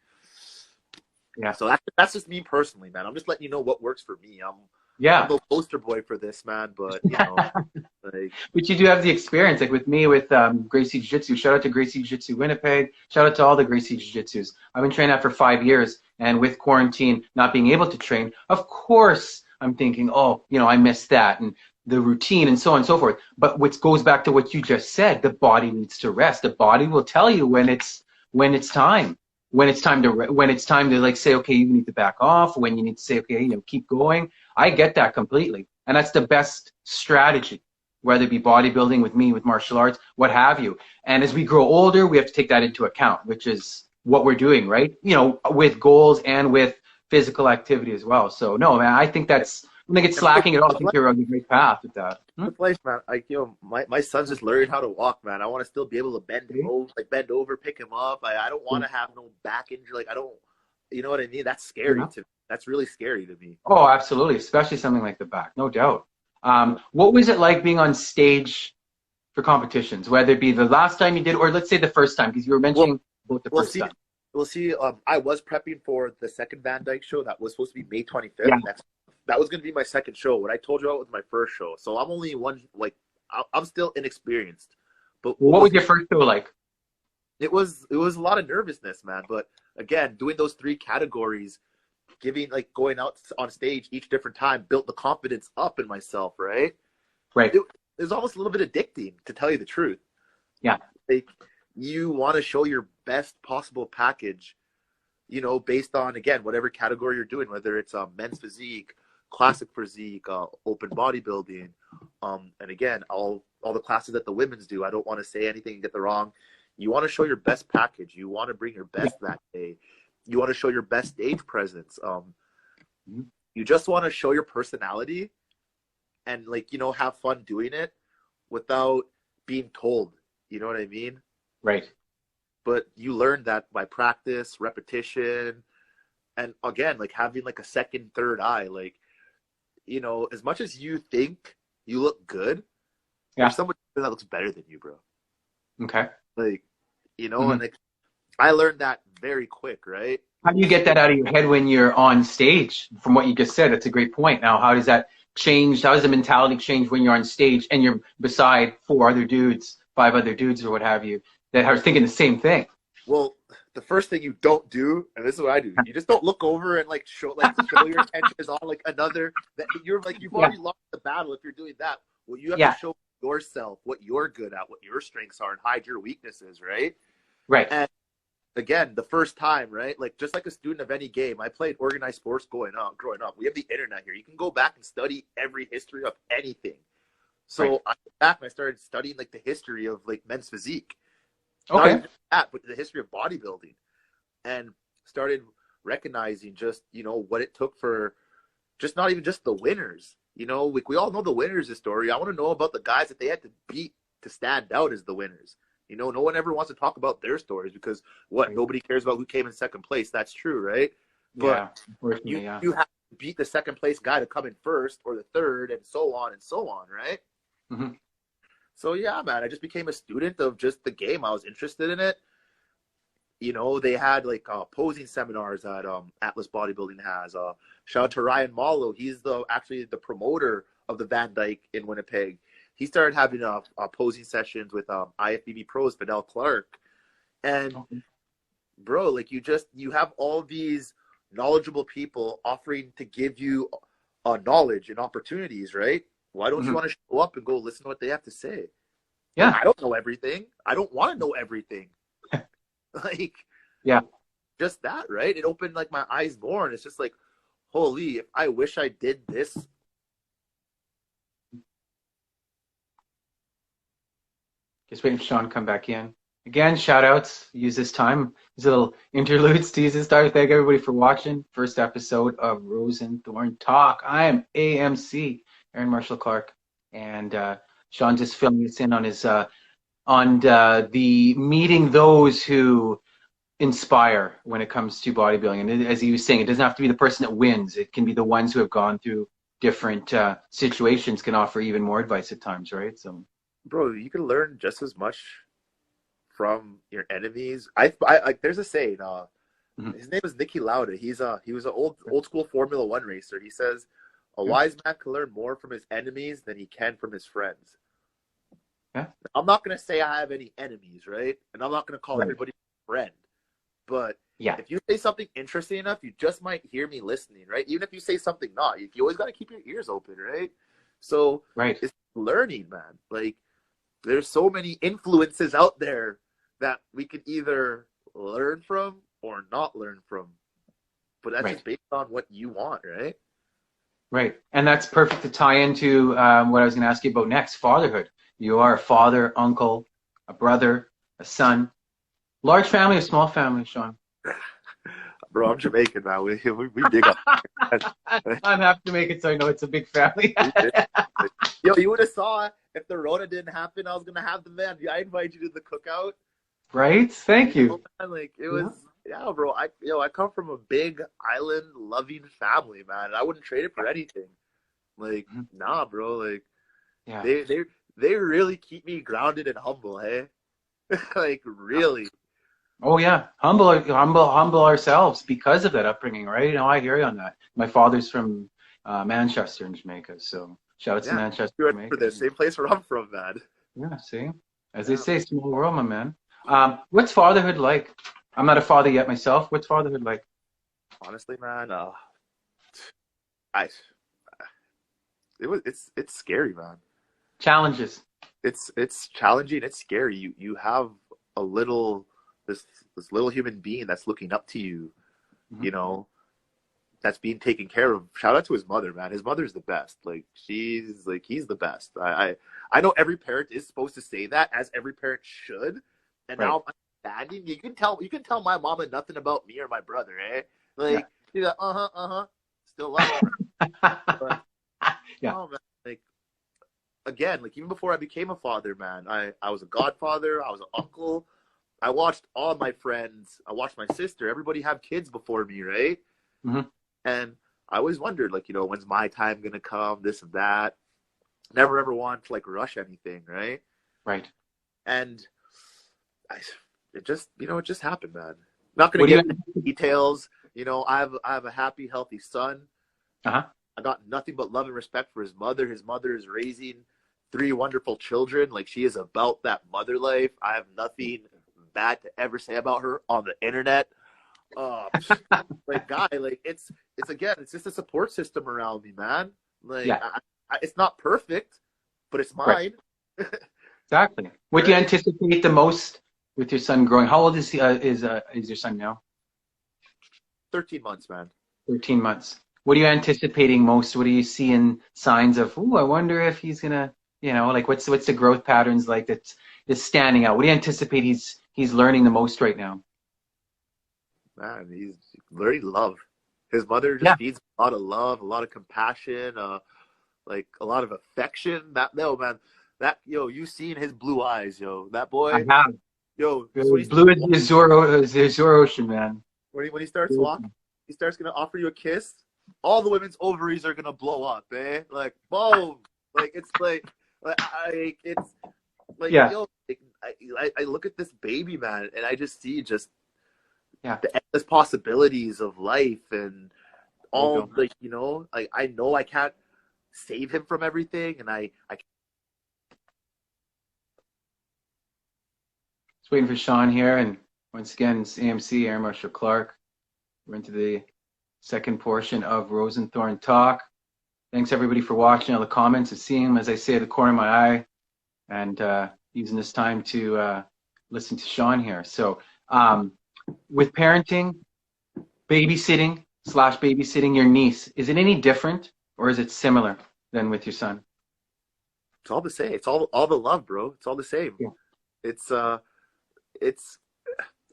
Yeah. so that's just me personally, man. I'm just letting you know what works for me. I'm Yeah. no poster boy for this, man. But like, But you do have the experience, like with me with Gracie Jiu-Jitsu. Shout out to Gracie Jiu-Jitsu Winnipeg. Shout out to all the Gracie Jiu-Jitsus. I've been training that for 5 years, and with quarantine, not being able to train, of course, I'm thinking, oh, I missed that, and the routine, and so on and so forth. But which goes back to what you just said: the body needs to rest. The body will tell you when it's time. When it's time to like say, okay, you need to back off. When you need to say, okay, keep going. I get that completely, and that's the best strategy, whether it be bodybuilding with me, with martial arts, what have you. And as we grow older, we have to take that into account, which is what we're doing, right? With goals and with physical activity as well. So no, man, I think I don't think it's and slacking at all. I think you're on a great path with that. Hmm? with life, man. Like, my son's just learning how to walk, man. I want to still be able to bend over, pick him up. I don't want to have no back injury. Like, I don't, you know what I mean? That's scary Yeah. to me. That's really scary to me. Oh, absolutely, especially something like the back, no doubt. What was it like being on stage for competitions, whether it be the last time you did, or let's say the first time, because you were Well, mentioning about the we'll first see. time. We'll see. I was prepping for the second Van Dyke show that was supposed to be May 25th Yeah. next. That was going to be my second show. What I told you about was my first show. So I'm only one. Like, I'm still inexperienced. But what What was was your first show like? it was a lot of nervousness, man. But again, doing those three categories, going out on stage each different time, built the confidence up in myself. Right. Right. It was almost a little bit addicting, to tell you the truth. Yeah. Like, you want to show your best possible package, based on, again, whatever category you're doing, whether it's men's physique, classic physique, open bodybuilding, and again, all the classes that the women's do. I don't want to say anything and get the wrong. You want to show your best package. You want to bring your Yeah. best that day. You want to show your best stage presence. Mhm. You just want to show your personality and, have fun doing it without being told. You know what I mean? Right. But you learn that by practice, repetition, and again, like having like a second, third eye. Like, as much as you think you look good, Yeah. there's someone that looks better than you, bro. Okay. Like, Hmm. and like, I learned that very quick, right? How do you get that out of your head when you're on stage? From what you just said, that's a great point. Now, how does that change? How does the mentality change when you're on stage and you're beside four other dudes, five other dudes, or what have you, that are thinking the same thing? Well, the first thing you don't do, and this is what I do, you just don't look over and show your attention is on like another, that you've Yeah. already lost the battle if you're doing that. Well, you have to Yeah. show yourself what you're good at, what your strengths are, and hide your weaknesses, right? Right. And again, the first time, right? Like, just like a student of any game, I played organized sports growing up. We have the internet here. You can go back and study every history of anything. Right. So I went back and I started studying like the history of like men's physique. Not Okay. even that, but the history of bodybuilding, and started recognizing just, what it took for just not even just the winners. We all know the winners' story. I want to know about the guys that they had to beat to stand out as the winners. No one ever wants to talk about their stories because Right. nobody cares about who came in second place. That's true, right? Yeah. But Unfortunately, yeah. you have beat the second place guy to come in first or the third, and so on, right? Mm-hmm. So yeah, man, I just became a student of just the game. I was interested in it. You know, they had like posing seminars that Atlas Bodybuilding has. Shout out to Ryan Mallow. He's actually the promoter of the Van Dyke in Winnipeg. He started having posing sessions with IFBB pros, Fidel Clark. And bro, like you have all these knowledgeable people offering to give you knowledge and opportunities, right? Why don't you want to show up and go listen to what they have to say? Yeah. Like, I don't know everything. I don't want to know everything. Like, yeah, just that, right? It opened like my eyes more, and it's just like, holy, if I wish I did this. Just waiting for Shaun to come back in. Again, shout outs. Use this time, these little interludes to use this time. Thank everybody for watching. First episode of RoseNthorn Talk. I am AMC, Aaron Marshall Clark, and Shaun just filling us in on his the meeting those who inspire when it comes to bodybuilding. And as he was saying, it doesn't have to be the person that wins. It can be the ones who have gone through different situations can offer even more advice at times, right? So, bro, you can learn just as much from your enemies. I like. There's a saying. His name is Nicky Lauda. He was an old school Formula One racer. He says, "A wise man can learn more from his enemies than he can from his friends." Yeah. I'm not gonna say I have any enemies, right? And I'm not gonna call everybody a friend. But if you say something interesting enough, you just might hear me listening, right? Even if you say something not, you always got to keep your ears open, right? So it's learning, man. Like, there's so many influences out there that we can either learn from or not learn from. But that's just based on what you want, right? Right. And that's perfect to tie into what I was going to ask you about next, fatherhood. You are a father, uncle, a brother, a son. Large family or small family, Shaun? Bro, I'm Jamaican, man. We dig up. I'm half Jamaican, so I know it's a big family. Yo, you would have saw if the Rona didn't happen, I was going to have the man. I invite you to the cookout. Right? Thank you. Man, like, it was, bro. I come from a big island-loving family, man. I wouldn't trade it for anything. Like, nah, bro. Like, they really keep me grounded and humble, hey? Like, really. Oh yeah, humble ourselves because of that upbringing, right? You know, I hear you on that. My father's from Manchester in Jamaica, so shout out to Manchester, Jamaica. For the same place where I'm from, man. Yeah, see, as they say, small world, my man. What's fatherhood like? I'm not a father yet myself. What's fatherhood like? Honestly, man, it's scary, man. Challenges. It's challenging. It's scary. You have a little. This little human being that's looking up to you, you know, that's being taken care of. Shout out to his mother, man. His mother's the best. Like, he's the best. I know every parent is supposed to say that, as every parent should. And now I'm understanding. You can tell my mama nothing about me or my brother, eh? Like, she's like, still love her. But, oh, man, like, again, like, even before I became a father, man, I was a godfather. I was an uncle. I watched all my friends. I watched my sister. Everybody have kids before me, right? And I always wondered, like, you know, when's my time gonna come? This and that. Never ever want to like rush anything, right? Right. And it just happened, man. Not gonna get into details. You know, I have a happy, healthy son. I got nothing but love and respect for his mother. His mother is raising 3 wonderful children. Like, she is about that mother life. I have nothing bad to ever say about her on the internet. Like, guy, like, it's just a support system around me, man. Like, it's not perfect, but it's mine. Exactly. What do you anticipate the most with your son growing? How old is he? Is your son now? 13 months, man. 13 months. What are you anticipating most? What are you seeing signs of? Ooh, I wonder if he's gonna, you know, like, what's the growth patterns like that's standing out? What do you anticipate he's learning the most right now? Man, he's learning love. His mother just feeds a lot of love, a lot of compassion, like a lot of affection. You seen his blue eyes, yo. That boy. I have. Yo, blue as the Azure Ocean, man. When he starts walking, he starts gonna offer you a kiss. all the women's ovaries are gonna blow up, eh? Like, boom. Like, it's it's like, Yeah. yo, like, I look at this baby, man, and I just see just Yeah. the endless possibilities of life and There you all, go. like, like, I know I can't save him from everything, and I Just waiting for Shaun here, and once again, it's AMC, Aaron Marshall Clark. We're into the second portion of RoseNthorn Talk. Thanks everybody for watching all the comments and seeing them, as I say, at the corner of my eye, and using this time to listen to Shaun here. So with parenting, babysitting your niece, is it any different or is it similar than with your son? it's all the same. It's all the love, bro. It's all the same. Yeah. It's it's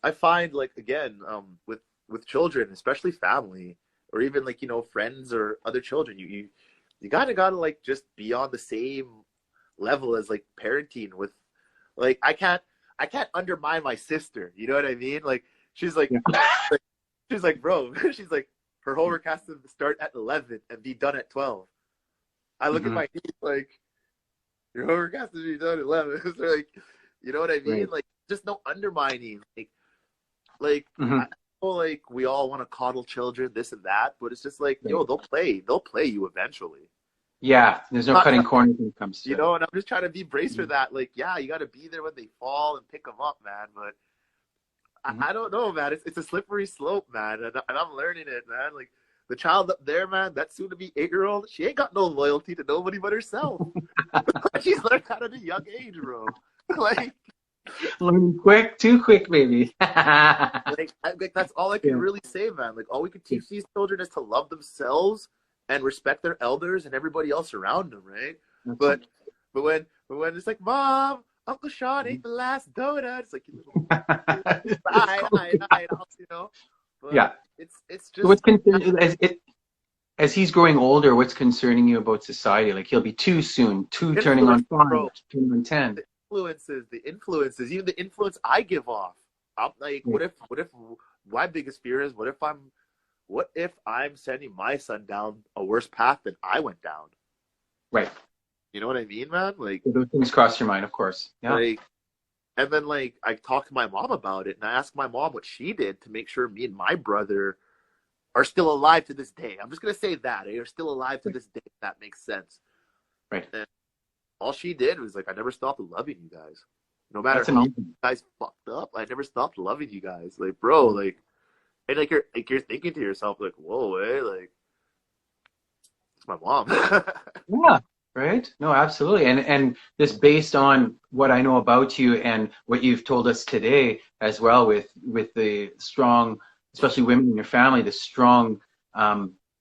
I find, like, again, with children, especially family, or even, like, friends or other children, you gotta like just be on the same level as, like, parenting with, like, I can't undermine my sister. You know what I mean? Like, she's like, Yeah. like she's like, bro, she's like, her homework has to start at 11 and be done at 12. I look at my niece like, your homework has to be done at 11. So, like, you know what I mean? Right. Like, just no undermining. Like, I know, like, we all want to coddle children, this and that, but it's just like, yo, they'll play you eventually. Yeah, there's no cutting corners when it comes to it. And I'm just trying to be braced for that. Like, yeah, you got to be there when they fall and pick them up, man. But I don't know, man. It's a slippery slope, man, and I'm learning it, man. Like, the child up there, man, that soon-to-be 8-year-old, she ain't got no loyalty to nobody but herself. She's learned that at a young age, bro. Like, Learning quick, too quick, baby. like that's all I can Yeah. really say, man. Like, all we could teach these children is to love themselves and respect their elders and everybody else around them, right? But when it's like, Mom, Uncle Shaun ate the last donut, it's like, I, But Yeah. it's So what's just concerning as he's growing older? What's concerning you about society? Like he'll be too soon, turning on 5, bro. turning on 10. The influences, even the influence I give off. I'm like, what if my biggest fear is, what if I'm sending my son down a worse path than I went down? Right. You know what I mean, man? Like, So those things cross your mind, of course. Yeah. like, and then, like, I talked to my mom about it, and I asked my mom what she did to make sure me and my brother are still alive to this day. I'm just gonna say that they are still alive to this day. If that makes sense. Right. And all she did was, like, I never stopped loving you guys. No matter That's how amazing. you guys fucked up, I never stopped loving you guys. Like, bro, like, and like you're thinking to yourself, like, whoa, like, it's my mom. Yeah. Right. No, absolutely. And this based on what I know about you and what you've told us today as well, with the strong, especially women in your family, the strong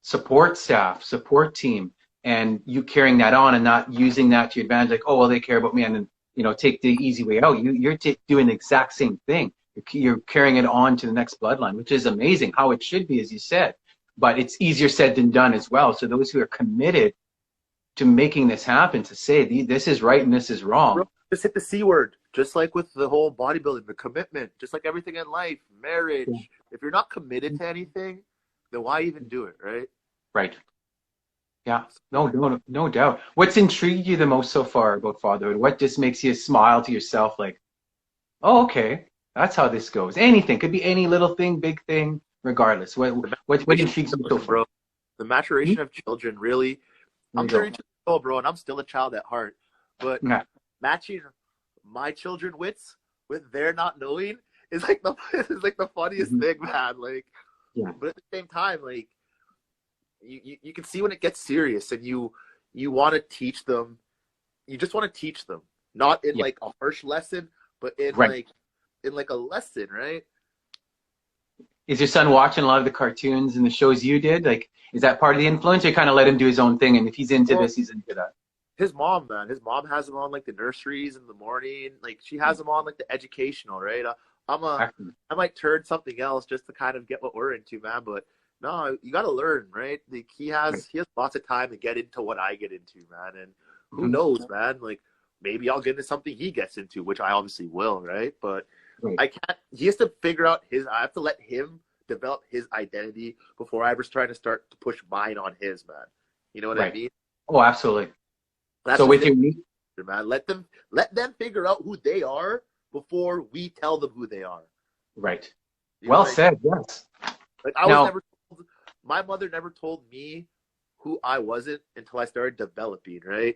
support staff, support team, and you carrying that on and not using that to your advantage, like, oh well, they care about me, and then take the easy way out. You're doing the exact same thing. You're carrying it on to the next bloodline, which is amazing, how it should be, as you said. But it's easier said than done as well. So those who are committed to making this happen, to say this is right and this is wrong. Bro, just hit the C word. Just like with the whole bodybuilding, the commitment, just like everything in life, marriage. Yeah. If you're not committed to anything, then why even do it, right? Right. Yeah. No doubt. What's intrigued you the most so far about fatherhood? What just makes you smile to yourself, like, oh, okay, that's how this goes? Anything. Could be any little thing, big thing, regardless. What intrigues you so far? Bro, the maturation of children, really. I'm 32 years old, bro, and I'm still a child at heart. But matching my children wits with their not knowing is like the funniest thing, man. Like, but at the same time, like, you can see when it gets serious, and you want to teach them. You just want to teach them, not in like a harsh lesson, but in like a lesson, right? Is your son watching a lot of the cartoons and the shows you did? Like, is that part of the influence, or you kind of let him do his own thing, and if he's into this, he's into that? His mom, man. His mom has him on, like, the nurseries in the morning. Like, she has him on, like, the educational, right? I might turn something else just to kind of get what we're into, man. But no, you got to learn, right? Like, he has lots of time to get into what I get into, man. And who knows, man? Like, maybe I'll get into something he gets into, which I obviously will, right? But I can't. He has to figure out I have to let him develop his identity before I was trying to start to push mine on his, man. You know what I Right. mean? Oh, absolutely. That's So just with it, your niece, man. Let them figure out who they are before we tell them who they are. right. You know Well what I mean? said. Yes. Like I was Now, never told, my mother never told me who I wasn't until I started developing, right?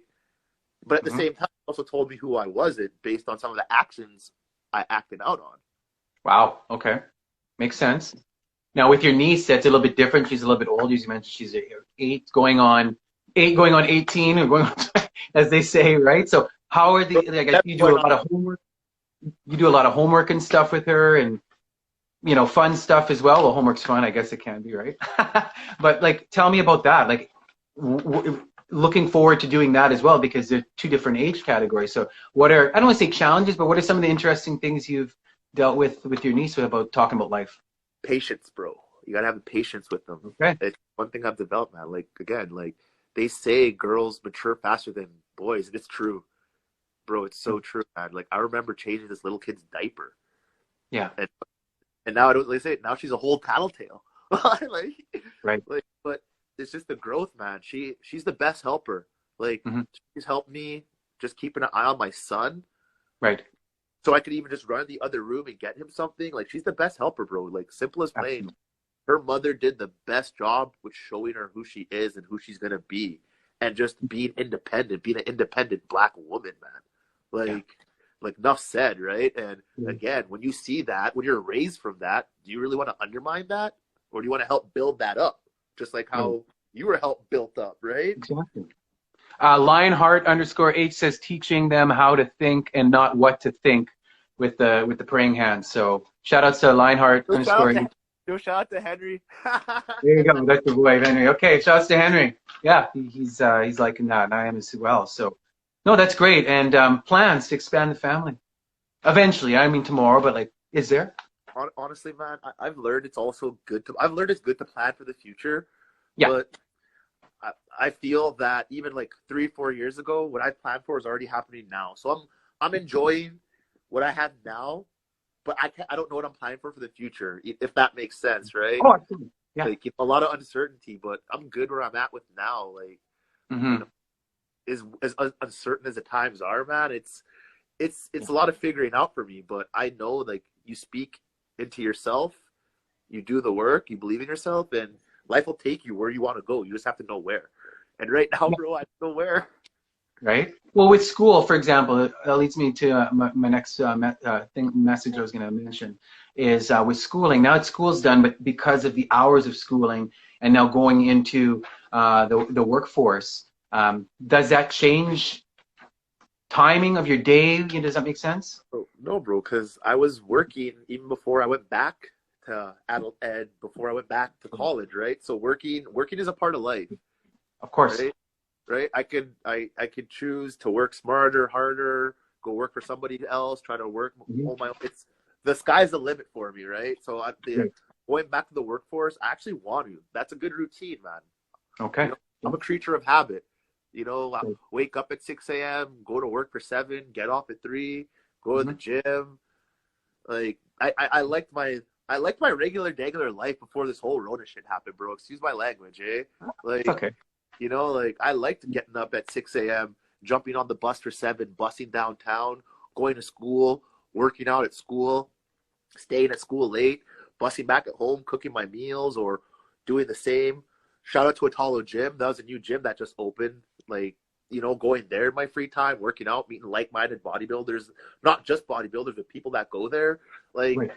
But at the mhm. same time, also told me who I wasn't based on some of the actions I acted out on. Wow. Okay. Makes sense. Now with your niece, that's a little bit different. She's a little bit older. As you mentioned, she's going on 18, or going on, as they say, right? So how are the? I guess That's you do going a lot on. of homework. You do a lot of homework and stuff with her, and fun stuff as well. Well, homework's fun, I guess it can be, right? But like, tell me about that. Like, looking forward to doing that as well, because they're two different age categories. So, what are, I don't want to say challenges, but what are some of the interesting things you've dealt with your niece about talking about life? Patience, bro. You gotta have the patience with them. Okay. It's one thing I've developed, man. Like again, like they say girls mature faster than boys, and it's true, bro. It's so true, man. Like I remember changing this little kid's diaper, Yeah. and now I don't. They say now she's a whole tattletale. like, Right. but it's just the growth, man. She's the best helper. Like Hmm. she's helped me just keeping an eye on my son, Right. so I could even just run in the other room and get him something. Like she's the best helper, bro. Like simple as plain. Absolutely. Her mother did the best job with showing her who she is and who she's gonna be, and just being independent, being an independent black woman, man. Yeah. Like enough said, right? And Yeah. again, when you see that, when you're raised from that, do you really want to undermine that, or do you want to help build that up, just like Right. how you were helped built up, right? Exactly. Lionheart_H says teaching them how to think and not what to think with the praying hands. So shout outs to Lionheart Go shout underscore out to H. shout out to Henry. There you go. That's the boy, Henry. Okay, shouts to Henry. Yeah, he's liking that, and I am as well. So, no, that's great. And plans to expand the family eventually. I mean tomorrow, but like, is there? Honestly, man, I've learned it's also good to. I've learned it's good to plan for the future, Yeah. but I feel that even like 3-4 years ago, what I planned for is already happening now. So I'm enjoying what I have now, but I don't know what I'm planning for the future, if that makes sense, right? Oh, absolutely. Yeah. Like a lot of uncertainty, but I'm good where I'm at with now. Like, you Mm-hmm. know, as uncertain as the times are, man, Yeah. it's a lot of figuring out for me. But I know, like, you speak into yourself, you do the work, you believe in yourself, and life will take you where you want to go. You just have to know where. And right now, Yeah. bro, I don't know where. Right. Well, with school, for example, that leads me to my next message I was going to mention is with schooling. Now, school's done, but because of the hours of schooling and now going into the workforce, does that change timing of your day? Does that make sense? Oh, no, bro, because I was working even before I went back to adult ed, before I went back to college, right? So working is a part of life, Of course. right? Right? I could choose to work smarter, harder, go work for somebody else, try to work Mhm. on my own. It's the sky's the limit for me, right? So Right. going back to the workforce, I actually want to. That's a good routine, man. You Okay. know, I'm a creature of habit. I Right. wake up at 6 a.m., go to work for 7, get off at 3, go to the Mhm. gym. Like I liked my regular life before this whole Rona shit happened, bro. Excuse my language, eh? It's Like, okay. like I liked getting up at 6 a.m., jumping on the bus for 7, busing downtown, going to school, working out at school, staying at school late, busing back at home, cooking my meals, or doing the same. Shout out to Atalo Gym. That was a new gym that just opened. Like, going there in my free time, working out, meeting like-minded bodybuilders, not just bodybuilders, but people that go there. Like, Right.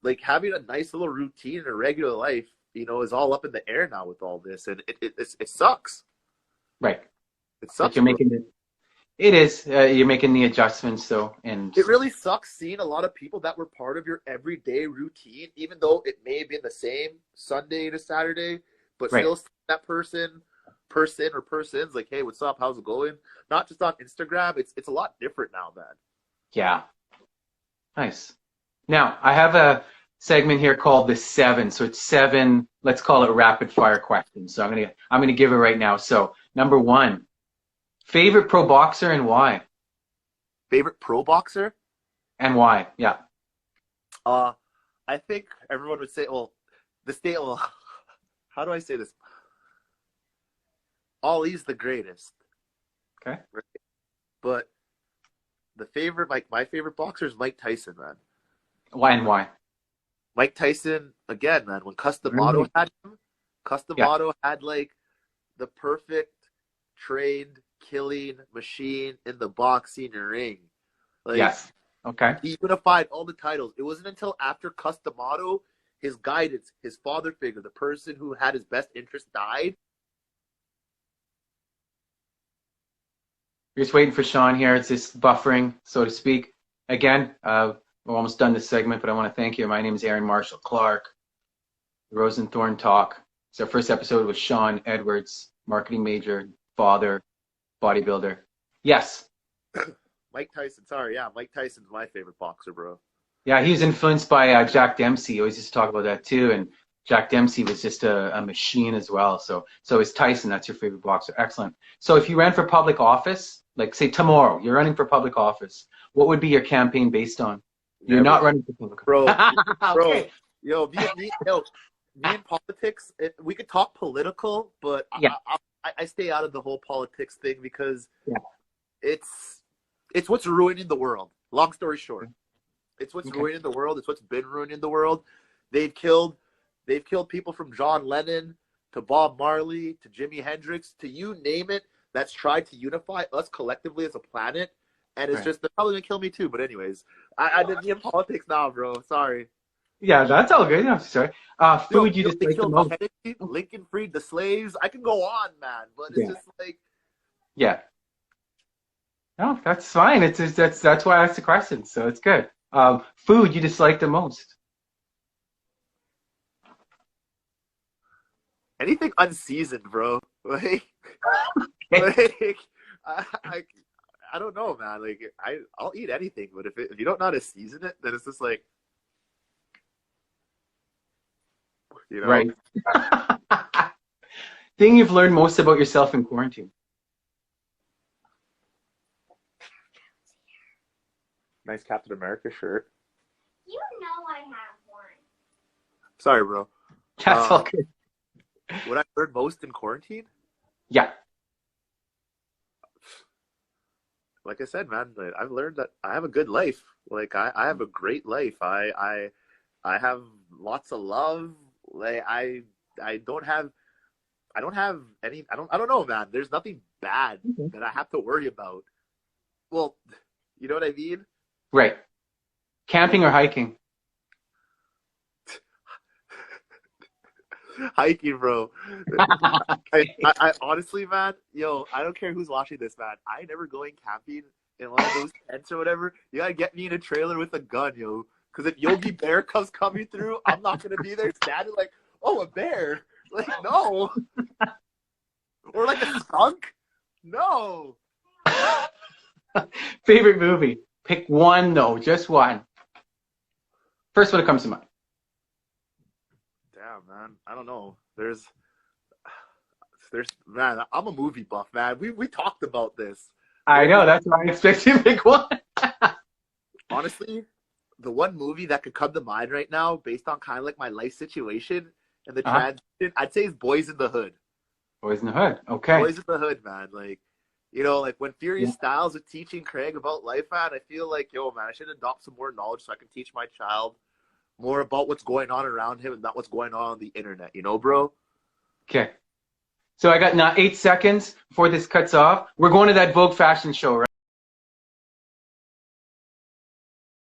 like having a nice little routine in a regular life, is all up in the air now with all this, and it sucks. Right. It But sucks, you're bro. making it. It is. You're making the adjustments, though, and It really sucks seeing a lot of people that were part of your everyday routine, even though it may have been the same Sunday to Saturday, but right. still seeing that person or persons like, hey, what's up? How's it going? Not just on Instagram. It's a lot different now, man. Yeah. Nice. Now, I have a segment here called the seven. So it's seven, let's call it rapid fire questions. So I'm gonna give it right now. So number one, favorite pro boxer and why? Favorite pro boxer? And why? Yeah. Uh, I think everyone would say, well, the state. Well, how do I say this? Ali's the greatest. Okay. Right? But the favorite, like my favorite boxer is Mike Tyson, man. Why and why? Mike Tyson, again, man, when Really? Customato had him, Yeah. Customato had like the perfect trained killing machine in the boxing ring. Like Yes. Okay. he unified all the titles. It wasn't until after Customato, his guidance, his father figure, the person who had his best interest died. You're just waiting for Shaun here. It's just buffering, so to speak. Again, we're almost done this segment, but I want to thank you. My name is Aaron Marshall Clark, RoseNthorn Talk. It's our first episode with Shaun Edwards, marketing major, father, bodybuilder. Yes. Mike Tyson, sorry, yeah, Mike Tyson's my favorite boxer, bro. Yeah, he was influenced by Jack Dempsey. He always used to talk about that too. And Jack Dempsey was just a machine as well. So is Tyson. That's your favorite boxer. Excellent. So if you ran for public office, like say tomorrow, you're running for public office, what would be your campaign based on? You're Never, not running for public bro, office. bro. Okay. Yo, me in politics, we could talk political, but Yeah. I stay out of the whole politics thing because Yeah. it's what's ruining the world. Long story short, it's what's Okay. ruining the world. It's what's been ruining the world. They've killed people from John Lennon to Bob Marley to Jimi Hendrix to you name it. That's tried to unify us collectively as a planet, and it's Right. just they're probably gonna kill me too. But anyways, I didn't be in politics now, bro. Sorry. Yeah, that's all good. I'm sorry. Yo, Food you just they like the killed most. Kennedy, Lincoln freed the slaves. I can go on, man, but it's Yeah. just like Yeah. No, that's fine. It's just, that's why I asked the question. So it's good. Food you dislike the most. anything unseasoned, bro. Like, Okay. like I, I don't know, man. Like, I'll eat anything, but if you don't know how to season it, then it's just like, you know, Right. Thing you've learned most about yourself in quarantine. nice Captain America shirt. You know I have one. Sorry, bro. That's all good. What I learned most in quarantine, Yeah. like I said, man, like, I've learned that I have a good life. Like I have a great life. I have lots of love. Like I don't have any. I don't know, man. There's nothing bad Okay. that I have to worry about. Well, you know what I mean? Right. Camping or hiking? Hiking, bro. I honestly, man, yo, I don't care who's watching this, man. I ain't never going camping in one of those tents or whatever. You gotta get me in a trailer with a gun, yo. Because if Yogi Bear comes coming through, I'm not gonna be there standing like, oh, a bear. Like, no. Or like a skunk. No. Favorite movie? Pick one, though. Just one. First one that comes to mind. Damn, man. I don't know. There's man, I'm a movie buff, man. We talked about this. I know. That's why I expect you to pick one. Honestly, the one movie that could come to mind right now, based on kind of like my life situation and the transition, I'd say is Boys in the Hood. Boys in the Hood. Okay. Boys in the Hood, man. Like, you know, like when Furious Yeah. Styles was teaching Craig about life, man, I feel like, yo, man, I should adopt some more knowledge so I can teach my child more about what's going on around him and not what's going on the internet. You know, bro? Okay. So I got now 8 seconds before this cuts off. We're going to that Vogue fashion show, right?